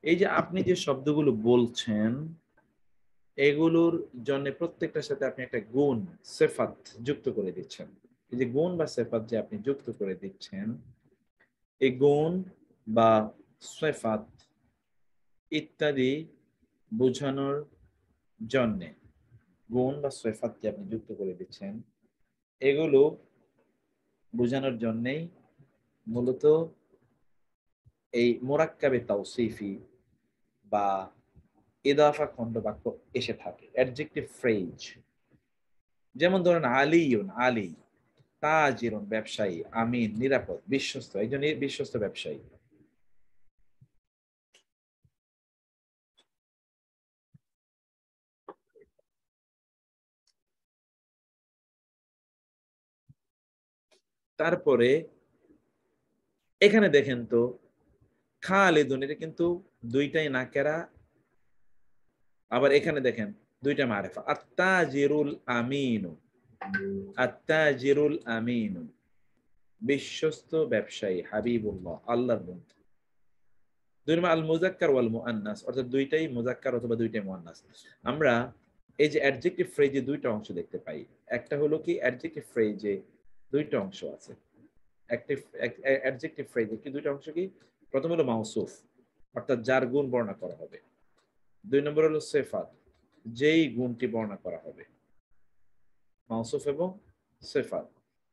এই যে আপনি যে শব্দগুলো বলছেন, এগুলোর জন্য প্রত্যেকটার সাথে আপনি একটা গুণ, সিফাত যুক্ত করে দিচ্ছেন। এই যে গুণ বা সিফাত যে আপনি যুক্ত করে দিচ্ছেন, এই গুণ বা সিফাত ইত্যাদি বোঝানোর জন্য, গুণ বা সিফাত যে আপনি যুক্ত করে দিচ্ছেন, এগুলো বোঝানোর জন্যই মূলত এই মুরাক্কাবে তাওসিফি বা ইদাফা খণ্ড বাক্য এসে থাকে, অ্যাডজেক্টিভ ফ্রেজ। যেমন ধরেন আলিউন, আলী, তাজিরুন, ব্যবসায়ী, আমিন, নিরাপদ, বিশ্বস্ত, একজন বিশ্বস্ত ব্যবসায়ী। তারপরে এখানে দেখেন তো খালিদুন, এটা কিন্তু দুইটাই নাকেরা, আবার এখানে দেখেন দুইটা মারিফা। আত্তাজিরুল আমিনু, আত্তাজিরুল আমিনু, বিশ্বস্ত ব্যবসায়ী, হাবিবুল্লাহ, আল্লাহর বন্ধু। দুই নম্বর আল মুজাক্কার ওয়াল মুআন্নাস, অর্থাৎ দুইটাই মুজাক্কার অথবা দুইটাই মুআন্নাস। আমরা এই যে অ্যাডজেক্টিভ ফ্রেজে দুইটা অংশ দেখতে পাই। একটা হলো কি অ্যাডজেক্টিভ ফ্রেজে দুইটা অংশ আছে। অ্যাডজেক্টিভ ফ্রেজে কি দুইটা অংশ কি? প্রথম হলো মাউসুফ, অর্থাৎ যার গুণ বর্ণনা করা হবে। দুই নম্বর হলো সিফাত, যেই গুণটি বর্ণনা করা হবে। মাউসুফ এবং সিফাত,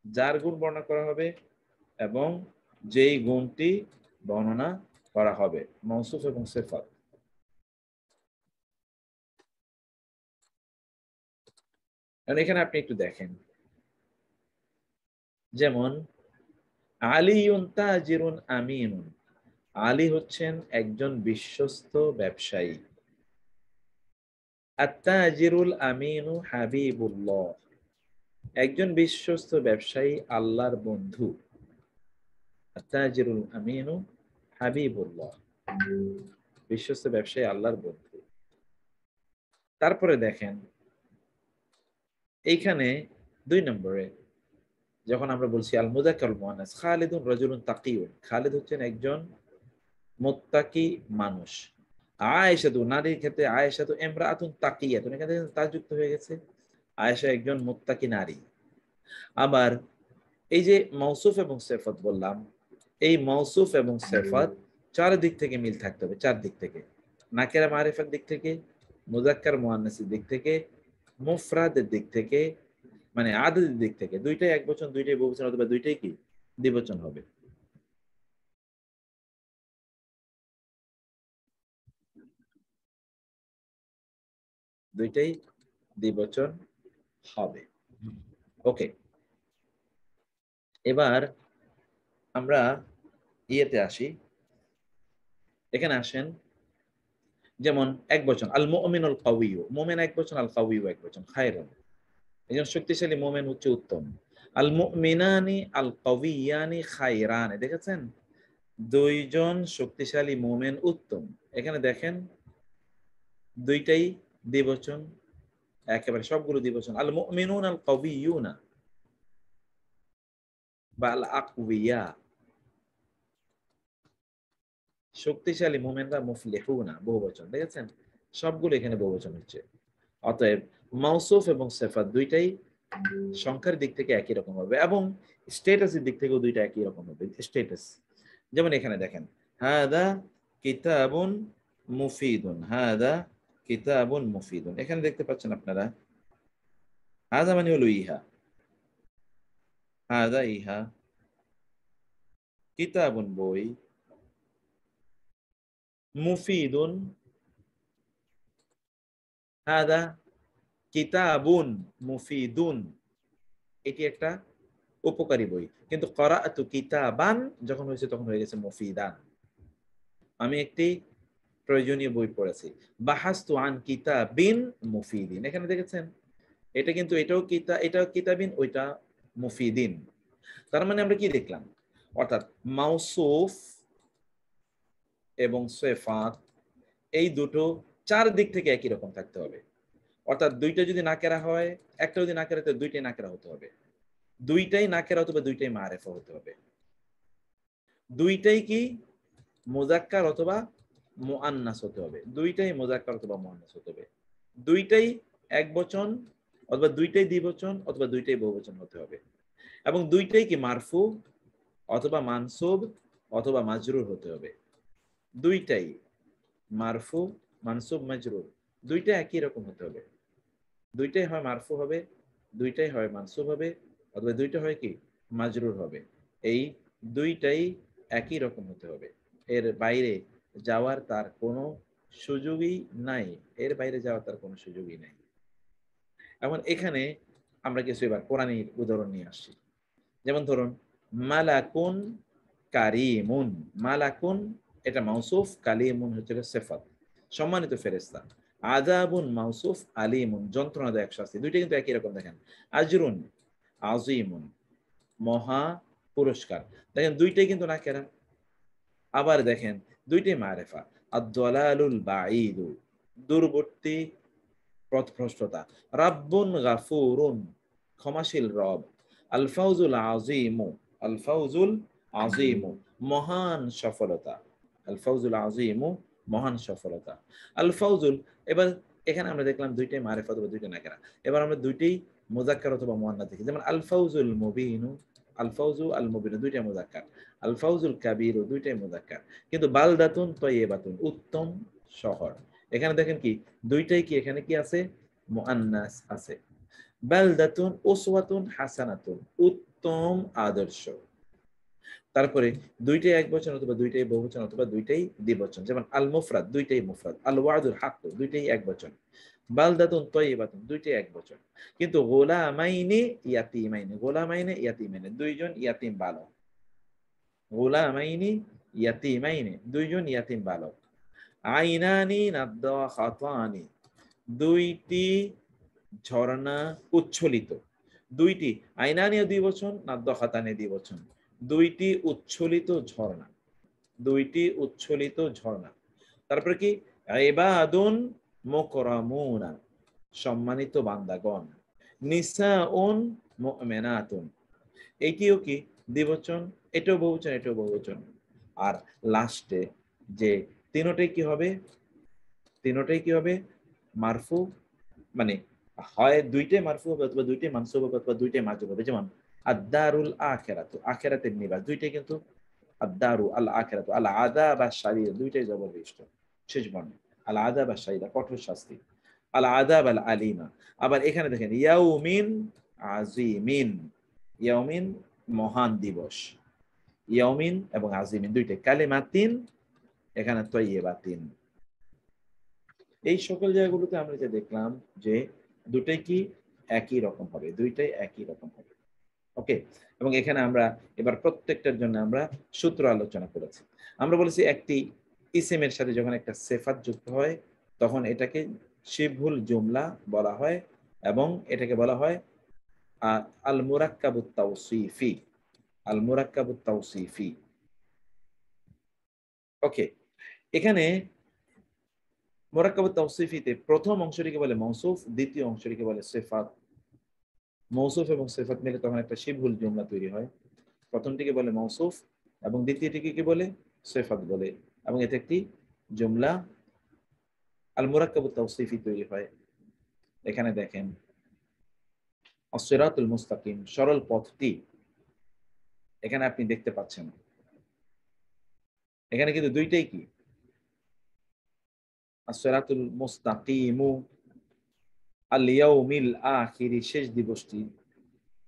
যার গুণ বর্ণনা করা হবে এবং যেই গুণটি বর্ণনা করা হবে, মাউসুফ এবং সিফাত। এখানে আপনি একটু দেখেন, যেমন আলিউন তাজিরুন আমিনুন, আলী হচ্ছেন একজন বিশ্বস্ত ব্যবসায়ী। আত্তাজিরুল আমিনু হাবিবুল্লাহ, একজন বিশ্বস্ত ব্যবসায়ী আল্লাহর বন্ধু। আত্তাজিরুল আমিনু হাবিবুল্লাহ, বিশ্বস্ত ব্যবসায়ী আল্লাহর বন্ধু। তারপরে দেখেন এইখানে দুই নম্বরে যখন আমরা বলছি আল মুযাক্কার ওয়াল মুআন্নাস, খালিদুন রাজুলুন তাকিয়ুন, খালিদ হচ্ছেন একজন মুত্তাকি মানুষ। আয়েশাতু, নারীর ক্ষেত্রে আয়েশাতু ইমরাআতুন তাকিয়াতুন, এখানে তা যুক্ত হয়ে গেছে, আয়েশা একজন মুত্তাকি নারী। আবার এই যে মাউসুফ এবং সিফাত বললাম, এই মাউসুফ এবং সিফাত চার দিক থেকে মিল থাকতে হবে, চার দিক থেকে। নাকেরা মারিফার দিক থেকে, মুযাক্কার মুআন্নাসের দিক থেকে, মুফরাদের দিক থেকে, মানে আদদের দিক থেকে। দুইটাই একবচন, দুইটাই বহুবচন, অথবা দুইটাই কি দ্বিবচন হবে। দুইটাই দ্বিবচন হবে। ওকে, এবার আমরা ইয়েতে আসি। এখানে আসেন, যেমন এক বচন আল মুমিনুল কাউইয়্যু, মুমিন এক বচন, আল কাউইয়্যু এক বচন, খায়রুন, একজন শক্তিশালী মুমিন হচ্ছে উত্তম। আল মুমিনানি আল কাউইয়ানি খায়রান, দেখেছেন দুইজন শক্তিশালী মুমিন উত্তম। এখানে দেখেন দুইটাই দ্বিবচন, একেবারে সবগুলো দ্বিবচন। আল মুমিনুন আল কাউইয়্যুনা বা আল আকওয়িয়া, শক্তিশালী মুমিনরা, মুফলিহুনা বহুবচন, দেখেছেন সবগুলো এখানে বহুবচন হচ্ছে। অতএব মাউসুফ এবং সিফাত দুইটাই সংখ্যার দিক থেকে একই রকম হবে এবং স্ট্যাটাসের দিক থেকেও দুইটা একই রকম হবে। স্ট্যাটাস যেমন এখানে দেখেন, হাদা কিতাবুন মুফিদুন, হাদা কিতাবুন মুফিদুন, এখানে দেখতে পাচ্ছেন আপনারা হাদা মানে হলো ইহা, হাদা ইহা, কিতাবুন বই, মুফিদুন, হাদা কিতাবুন মুফিদুন, এটি একটা উপকারী বই। কিন্তু ক্বরাআতু কিতাবান যখন হয়েছে তখন হয়ে গেছে মুফিদান, আমি একটি প্রয়োজনীয় বই পড়েছি। বাহাস্তু আন কিতাবিন মুফিদিন, এখানে দেখেছেন এটা কিন্তু এটাও কিতাবিন, ওইটা মুফিদিন। তার মানে আমরা কি দেখলাম, অর্থাৎ মাউসুফ এবং সিফাত এই দুটো চার দিক থেকে একই রকম থাকতে হবে। অর্থাৎ দুইটা যদি নাকেরা হয়, একটা যদি নাকেরা, তো দুইটাই নাকেরা হতে হবে। দুইটাই নাকেরা অথবা দুইটাই মারিফা হতে হবে। দুইটাই কি মুযাক্কার অথবা মুআন্নাস হতে হবে, দুইটাই মুযাক্কার অথবা মুআন্নাস হতে হবে। দুইটাই এক বচন অথবা দুইটাই দ্বিবচন অথবা দুইটাই বহুবচন হতে হবে। এবং দুইটাই কি মারফু অথবা মানসুব অথবা মাজরুর হতে হবে। দুইটাই মারফু, মানসুব, মাজরুর দুইটা একই রকম হতে হবে। দুইটাই হয় মারফু হবে, দুইটাই হয় মানসুব হবে, অথবা দুইটা হয় কি মাজরুর হবে। এই দুইটাই একই রকম হতে হবে, এর বাইরে যাওয়ার তার কোনো সুযোগই নাই, এর বাইরে যাওয়ার তার কোনো সুযোগই নাই। এখন এখানে আমরা কিছু এবার কোরআনের উদাহরণ নিয়ে আসছি। যেমন ধরুন মালাকুন কারিমুন, মালাকুন এটা মাউসুফ, কালিমুন হচ্ছে সিফাত, সম্মানিত ফেরেশতা। আযাবুন মাউসুফ, আলিমুন যন্ত্রণাদায়ক শাস্তি। দুইটা কিন্তু একই রকম। দেখেন আজরুন, আযীমুন মহা পুরস্কার, দেখেন দুইটাই কিন্তু নাকেরা। আবার দেখেন দুইটাই মারিফা, আদ-দালালুল বাঈদ দূরবর্তী পথভ্রষ্টতা, রাব্বুন গাফুরুন ক্ষমাশীল রব, আল ফাউজুল আযীমু, আল ফাউজুল আযীমু মহান সফলতা, আল ফাউজুল আযীমু মহান সফলতা। আল ফাউজুল, এবার এখানে আমরা দেখলাম দুইটাই মারিফা অথবা দুইটা নাকেরা। এবার আমরা দুইটাই মুযাক্কার অথবা মুআন্নাস দেখি। যেমন আল ফাউজুল মুবিনু, আল ফাউজু আল মুবিনু দুইটাই মুযাক্কার, আল ফাউজুল কাবীরু দুইটাই মুযাক্কার। কিন্তু বালদাতুন তাইয়্যিবাতুন উত্তম শহর, এখানে দেখেন কি দুইটাই কি এখানে কি আছে মুআন্নাস আছে। বালদাতুন উসওয়াতুন হাসানাতুন উত্তম আদর্শ। তারপরে দুইটাই একবচন অথবা দুইটাই বহুবচন অথবা দুইটাই দ্বিবচন। যেমন আল মুফরাদ দুইটাই মুফরাদ, আল ওয়াদুল হক দুইটাই একবচন, বালদাতুন তাইয়্যিবাতুন দুইটাই একবচন। কিন্তু গোলামাইনি ইয়াতীমাইনি, গোলামাইনি ইয়াতীমাইনি দুইজন ইয়াতীম বালক, গোলামাইনি ইয়াতীমাইনি দুইজন ইয়াতীম বালক। আইনানি নাদ্দাখাতানি দুইটি ঝর্ণা উচ্ছলিত, দুইটি আইনানি দুই বচন, নাদ্দাখাতানি দুই বচন, দুইটি উচ্ছলিত ঝর্ণা, দুইটি উচ্ছলিত ঝর্ণা। তারপরে কি ইবাদুন মুকরামুনা সম্মানিত বান্দাগণ, নিসাউন মুমিনাতুন এইটিও কি দ্বিবচন, এটাও বহুবচন, এটাও বহুবচন। আর লাস্টে যে তিনটাই কি হবে, তিনটাই কি হবে মারফু, মানে হয় দুইটাই মারফু হবে অথবা দুইটাই মানসুব হবে অথবা দুইটাই মাজরুর হবে। যেমন আদ-দারুল আখিরাতু আখিরাতের নিবাস, দুইটাই কিন্তু আদ-দারু আল আখিরাতু, আল আযাব আশ-শারীর দুইটাই জবরদস্ত শেষ বর্ণ, আল আযাব আশ-শারীর কঠোর শাস্তি, আল আযাব আল আলিমা। আবার এখানে দেখেন ইয়াউমিন আযীমিন, ইয়াউমিন মহান দিবস, ইয়াউমিন এবং আযীমিন দুইটাই কালিমাতিন, এখানে তাইয়্যিবাতিন। এই সকল জায়গাগুলোতে আমরা যে দেখলাম যে দুটাই কি একই রকম হবে, দুইটাই একই রকম হবে। ওকে, এবং এখানে আমরা এবার প্রত্যেকটার জন্য আমরা সূত্র আলোচনা করেছি। আমরা বলেছি একটি ইসিমের সাথে যখন একটা সিফাত যুক্ত হয় তখন এটাকে শিবহুল জুমলা বলা হয় এবং এটাকে বলা হয় আল মুরাক্কাবুত তাওসিফি, আল মুরাক্কাবুত তাওসিফি। ওকে, এখানে মুরাক্কাবুত তাওসিফিতে প্রথম অংশটিকে বলে মৌসুফ, দ্বিতীয় অংশটিকে বলে সিফাত। মৌসুফ এবং সিফাত মিলে তখন একটা শিবহুল জুমলা তৈরি হয়। প্রথমটিকে বলে মৌসুফ এবং দ্বিতীয়টিকে কি বলে সিফাত বলে, এবং এতে একটি জুমলা আল মুরাক্কাবুত তাওসিফি তৈরি হয়। এখানে দেখেন আস-সিরাতুল মুস্তাকিম সরল পথটি, এখানে আপনি দেখতে পাচ্ছেন এখানে কিন্তু দুইটাই কি আস-সিরাতুল মুস্তাকিমু, আল ইয়াউমিল আখির শেষ দিবসটি,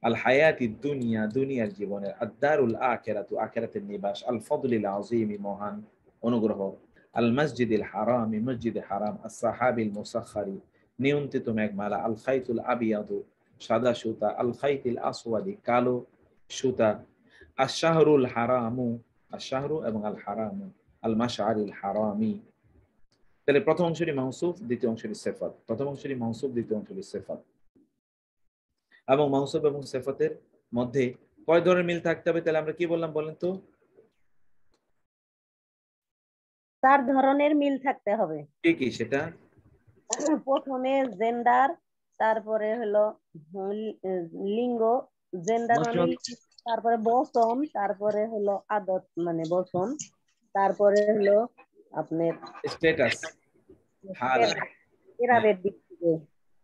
আল হায়াতি দুনিয়া দুনিয়ার জীবনের, আদ-দারুল আখিরাতু আখিরাতের নিবাস, আল ফাদলিল আযীমি মহান অনুগ্রহ, আল মসজিদিল হারামি মসজিদে হারাম, আস-সাহাবিল মুসাখখারি নিয়ন্ত্রিত মেঘমালা, আল খাইতুল আবিয়াদু সাদা সুতা, আল খাইতিল আসওয়াদি কালো সুতা, আশ-শাহরুল হারামু আশ-শাহরু এবং আল হারামু, আল মাশআরিল হারামি। তাহলে প্রথম অংশটি মাউসুফ, দ্বিতীয় অংশটি সিফাত, প্রথম অংশটি মাউসুফ, দ্বিতীয় অংশটি সিফাত। এবং মাউসুফ এবং সিফাতের মধ্যে কয় ধরনের মিল থাকতে হবে? তাহলে আমরা কি বললাম বলেন তো? 4 ধরনের মিল থাকতে হবে। কি কি সেটা? প্রথমে জেন্ডার, তারপরে হলো লিঙ্গ, জেন্ডার মানে তারপরে বচন, তারপরে হলো আদত মানে বচন, তারপরে হলো আপনার স্ট্যাটাস, হালাত, এরাবের দিক থেকে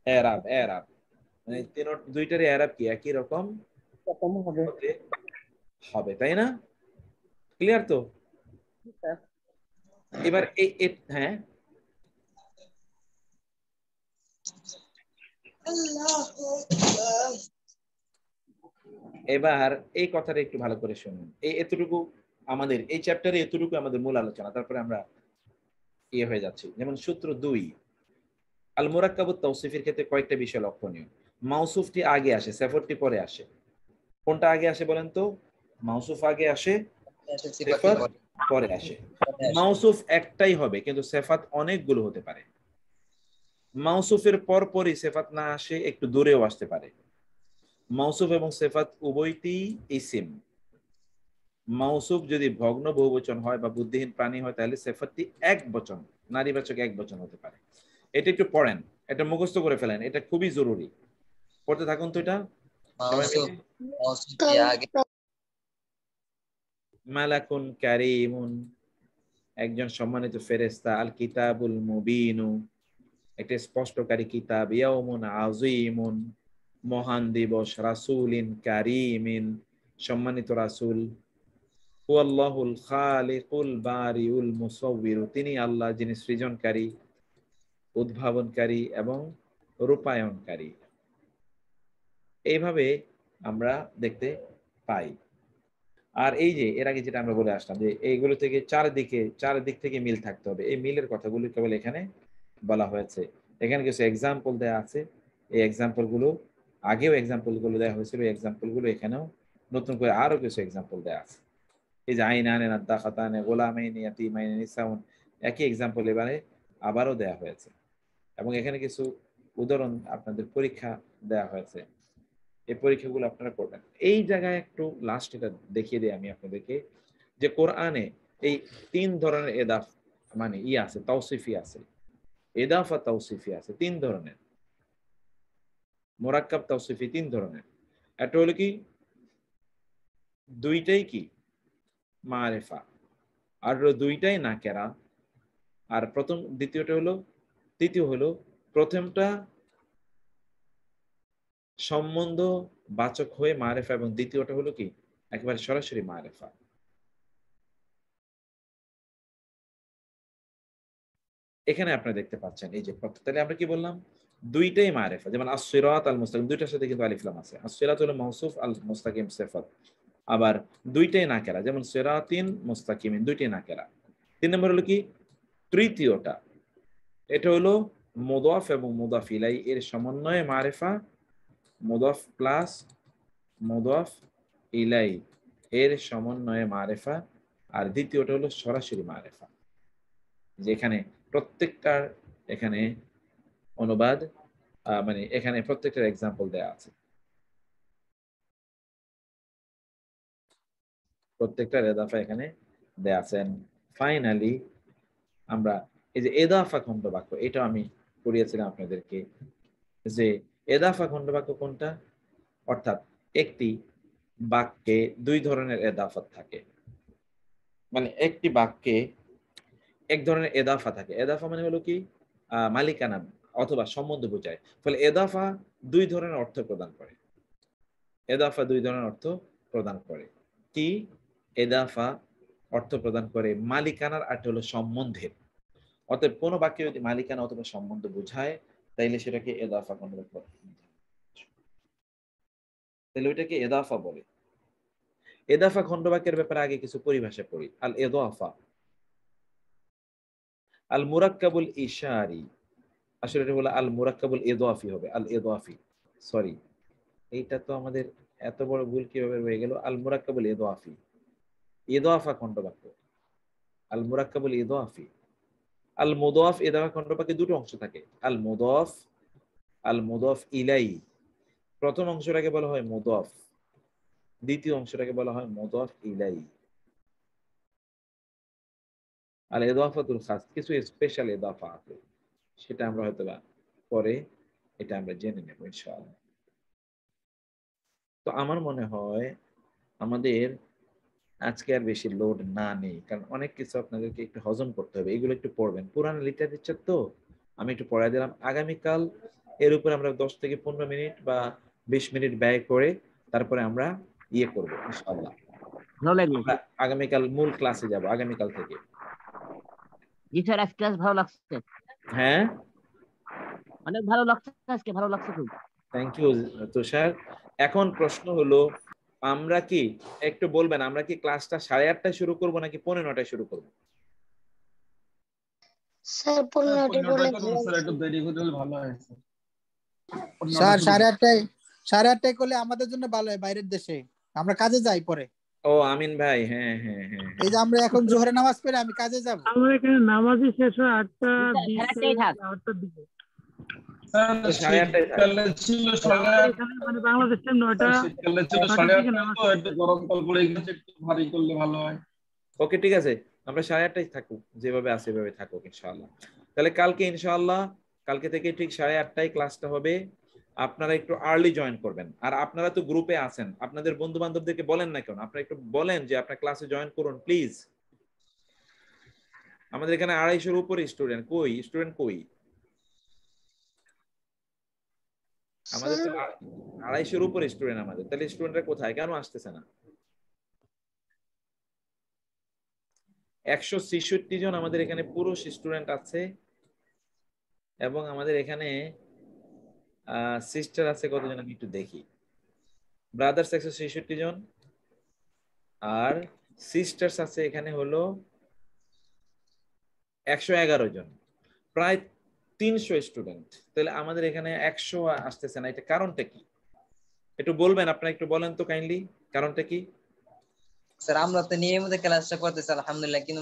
এরাব, এরাব মানে দুইটারই এরাব কি একই রকম প্রথম হবে হতে হবে, তাই না? ক্লিয়ার তো? স্যার। এবার হ্যাঁ, এবার এই কথাটা একটু ভালো করে শুনুন। এতটুকু আমাদের এই চ্যাপ্টারে, এতটুকু আমাদের মূল আলোচনা। তারপরে আমরা ইয়ে হয়ে যাচ্ছি। যেমন সূত্র 2, আল মুরাক্কাবুত তাওসিফের ক্ষেত্রে কয়েকটা বিষয় লক্ষণীয়। মাউসুফটি আগে আসে, সিফাতটি পরে আসে। কোনটা আগে আসে বলেন তো? মাউসুফ আগে আসে, সিফাত পরে আসে। মাউসুফ একটাই হবে, কিন্তু সিফাত অনেকগুলো হতে পারে। মাউসুফের পরপরই সিফাত না আসে, একটু দূরেও আসতে পারে। মাউসুফ এবং সিফাত উভয়টি ইসিম। মাউসুফ যদি ভগ্ন বহুবচন হয় বা বুদ্ধিহীন প্রাণী হয়, তাহলে সিফাতটি এক বচন, নারীবাচক এক বচন হতে পারে। এটা একটু পড়েন, এটা মুখস্থ করে ফেলেন, এটা খুবই জরুরি। পড়তে থাকুন তো এটা সবাই মিলে। মালাকুন কারীমুন, একজন সম্মানিত ফেরেশতা। আল কিতাবুল মুবিনু, একটা স্পষ্টকারী কিতাব। ইয়াউমুন আযীমুন, মহান দিবস। রাসূলিন কারীমিন, সম্মানিত রাসূল। হুয়াল্লাহুল খালিকুল বারিউল মুসাউবির, তিনি আল্লাহ যিনি সৃজনকারী, উদ্ভাবনকারী এবং রূপায়ণকারী। এইভাবে আমরা দেখতে পাই। আর এই যে এর আগে যেটা আমরা বলে আসলাম যে এইগুলো থেকে চারদিক থেকে মিল থাকতে হবে, এই মিলের কথাগুলো কেবল এখানে বলা হয়েছে। এখানে কিছু এক্সাম্পল দেওয়া আছে, এই এক্সাম্পল গুলো আগেও এক্সাম্পল গুলো দেওয়া হয়েছিল, এই এক্সাম্পল গুলো এখানেও নতুন করে আরো কিছু এক্সাম্পল দেওয়া আছে। এই যে আইনানে নাদ্দাখাতানে গোলামাইনি ইয়াতীমাইনি নিসাউন, একই এক্সাম্পল এবারে আবারও দেওয়া হয়েছে। এবং এখানে কিছু উদাহরণ আপনাদের পরীক্ষা দেওয়া হয়েছে, এই পরীক্ষাগুলো আপনারা করবেন। এই জায়গায় একটু লাস্ট এটা দেখিয়ে দিই আমি আপনাদেরকে, যে কোরআনে এই 3 ধরনের এদাফ মানে আছে, তাওসিফি আছে, এদাফা তাওসিফি আছে 3 ধরনের। মুরাক্কাব তাওসিফি 3 ধরনের। একটা হলো কি, দুইটাই কি মারিফা, আর দুইটাই নাকেরা। আর তৃতীয় হলো প্রথমটা সম্বন্ধ বাচক হয়ে মারিফা, এবং দ্বিতীয়টা হলো কি একেবারে সরাসরি মারিফা। এখানে আপনারা দেখতে পাচ্ছেন এই যে, তাহলে আমরা কি বললাম, দুইটাই মারিফা। যেমন as-সিরাত আল মুস্তাকিম, দুইটার সাথে কিন্তু আলিফ লাম আছে। as-সিরাত হলো মাউসুফ, আল মুস্তাকিম সিফাত। আবার দুইটাই নাকেরা, যেমন সিরাতিন মুস্তাকিমিন, দুইটাই নাকেরা। 3 নম্বর হলো কি, তৃতীয়টা, এটা হলো মুদাফ এবং মুদাফ ইলাই এর সমন্বয়ে মারিফা, মুদাফ প্লাস মুদাফ ইলাই এর সমন্বয়ে মারিফা। আর দ্বিতীয়টা হলো সরাসরি মারিফা, যেখানে প্রত্যেকটার এখানে অনুবাদ মানে এখানে প্রত্যেকটার এক্সাম্পল দেয়া আছে, প্রত্যেকটার এদাফা এখানে দেয়া আছেন। ফাইনালি আমরা এই যে এদাফা খণ্ডবাক্য, এটা আমি পড়িয়েছিলাম আপনাদেরকে, যে এদাফা খণ্ডবাক্য কোনটা, অর্থাৎ একটি বাক্যে 2 ধরনের এদাফাত থাকে। মানে একটি বাক্যে এক ধরনের এদাফা থাকে। এদাফা মানে হলো কি মালিকানা অথবা সম্বন্ধ বোঝায়। ফলে এদাফা 2 ধরনের অর্থ প্রদান করে। এদাফা 2 ধরনের অর্থ প্রদান করে। কি? এদাফা অর্থ প্রদান করে মালিকানার, আর হলো সম্বন্ধের। অতএব কোনো বাক্যে যদি মালিকানা অথবা সম্বন্ধ বোঝায়, তাইলে সেটাকে এদাফা খণ্ডবাক্য, তাহলে ওইটাকে এদাফা বলে। এদাফা খণ্ডবাক্যের ব্যাপারে আগে কিছু পরিভাষা পড়ি। আল এদাফা আল মুরাক্কাবুল ইশারি, আসলে এটা হলো আল মুরাক্কাবুল ইদাফি হবে, আল ইদাফি। সরি, এইটা তো আমাদের এত বড় ভুল কিভাবে হয়ে গেল? আল মুরাক্কাবুল ইদাফি, ইদাফা খণ্ডবাক্য আল মুরাক্কাবুল ইদাফি। আল মুদাফ, ইদাফা খণ্ডবাক্যে 2টো অংশ থাকে, আল মুদাফ, আল মুদাফ ইলাই। প্রথম অংশটাকে বলা হয় মুদাফ, দ্বিতীয় অংশটাকে বলা হয় মুদাফ ইলাই। আল ইদাফাতুল খাস, কিছু স্পেশাল ইদাফা আছে, সেটা আমরা হয়তো পরে এটা আমরা জেনে নেব ইনশাআল্লাহ। তো আমার মনে হয় আমাদের আজকে আর বেশি লোড না নেই, কারণ অনেক কিছু আপনাদেরকে একটু হজম করতে হবে। এগুলো একটু পড়বেন, পুরান লিটারেচার তো আমি একটু পড়াই দিলাম। আগামীকাল এর উপর আমরা 10 থেকে 15 মিনিট বা 20 মিনিট ব্যয় করে তারপরে আমরা ইয়ে করব ইনশাআল্লাহ। ভালো লাগলো আমরা আগামীকাল মূল ক্লাসে যাব আগামীকাল থেকে। জি স্যার, আজকে ক্লাস ভালো লাগছে, হ্যাঁ অনেক ভালো লাগছে, আজকে ভালো লাগছে খুব। থ্যাংক ইউ তুষার। এখন প্রশ্ন হলো আমরা কি একটু বলবেন আমরা কি ক্লাসটা 8:30টায় শুরু করব নাকি 9:45টায় শুরু করব? স্যার 15টা করলে স্যার একটু দেরি করে হলে ভালো হয় স্যার 8:30টায় করলে আমাদের জন্য ভালো হয়, বাইরের দেশে আমরা কাজে যাই পরে। ও আমিন ভাই, হ্যাঁ হ্যাঁ হ্যাঁ এই যে আমরা এখন জোহরের নামাজ পড়ে আমি কাজে যাব। আমার এখানে নামাজই শেষ হয় 8:20 8:30টায় থাক। 8টার দিকে। শীতকালে ছিল মানে বাংলাদেশ টাইম 9টা। শীতকালে ছিল 8:30 তো একটু গরমকাল পড়ে গেছে, একটু ভারী করলে ভালো হয়। ওকে ঠিক আছে, আমরা 8:30টায় থাকুক, যেভাবে আছে সেভাবে থাকুক ইনশাআল্লাহ। তাহলে কালকে ইনশাআল্লাহ কালকে থেকে ঠিক 8:30টায় ক্লাসটা হবে। আপনারা একটু আর্লি জয়েন করবেন। আর আপনারা তো গ্রুপে আছেন, আপনাদের বন্ধু বান্ধবদেরকে বলেন না কেন, আপনারা একটু বলেন যে আপনারা ক্লাসে জয়েন করুন প্লিজ। আমাদের এখানে 250-এর উপরে স্টুডেন্ট, কই? আমাদের তো 250-এর উপরে স্টুডেন্ট আমাদের, তাহলে স্টুডেন্টরা কোথায়, কেন আসতেছে না? 166 জন আমাদের এখানে পুরুষ স্টুডেন্ট আছে এবং আমাদের এখানে সিস্টার আছে কতজন আমি একটু দেখি। ব্রাদার্স 166 জন আর সিস্টার্স আছে এখানে হলো 111 জন, প্রায় 300 স্টুডেন্ট। তাহলে আমাদের এখানে 100 আসতেছে না, এটা কারণটা কি একটু বলবেন? আপনারা একটু বলেন তো কাইন্ডলি, কারণটা কি? স্যার আমরা তো নিয়মিত ক্লাসটা করতেছি আলহামদুলিল্লাহ, কিন্তু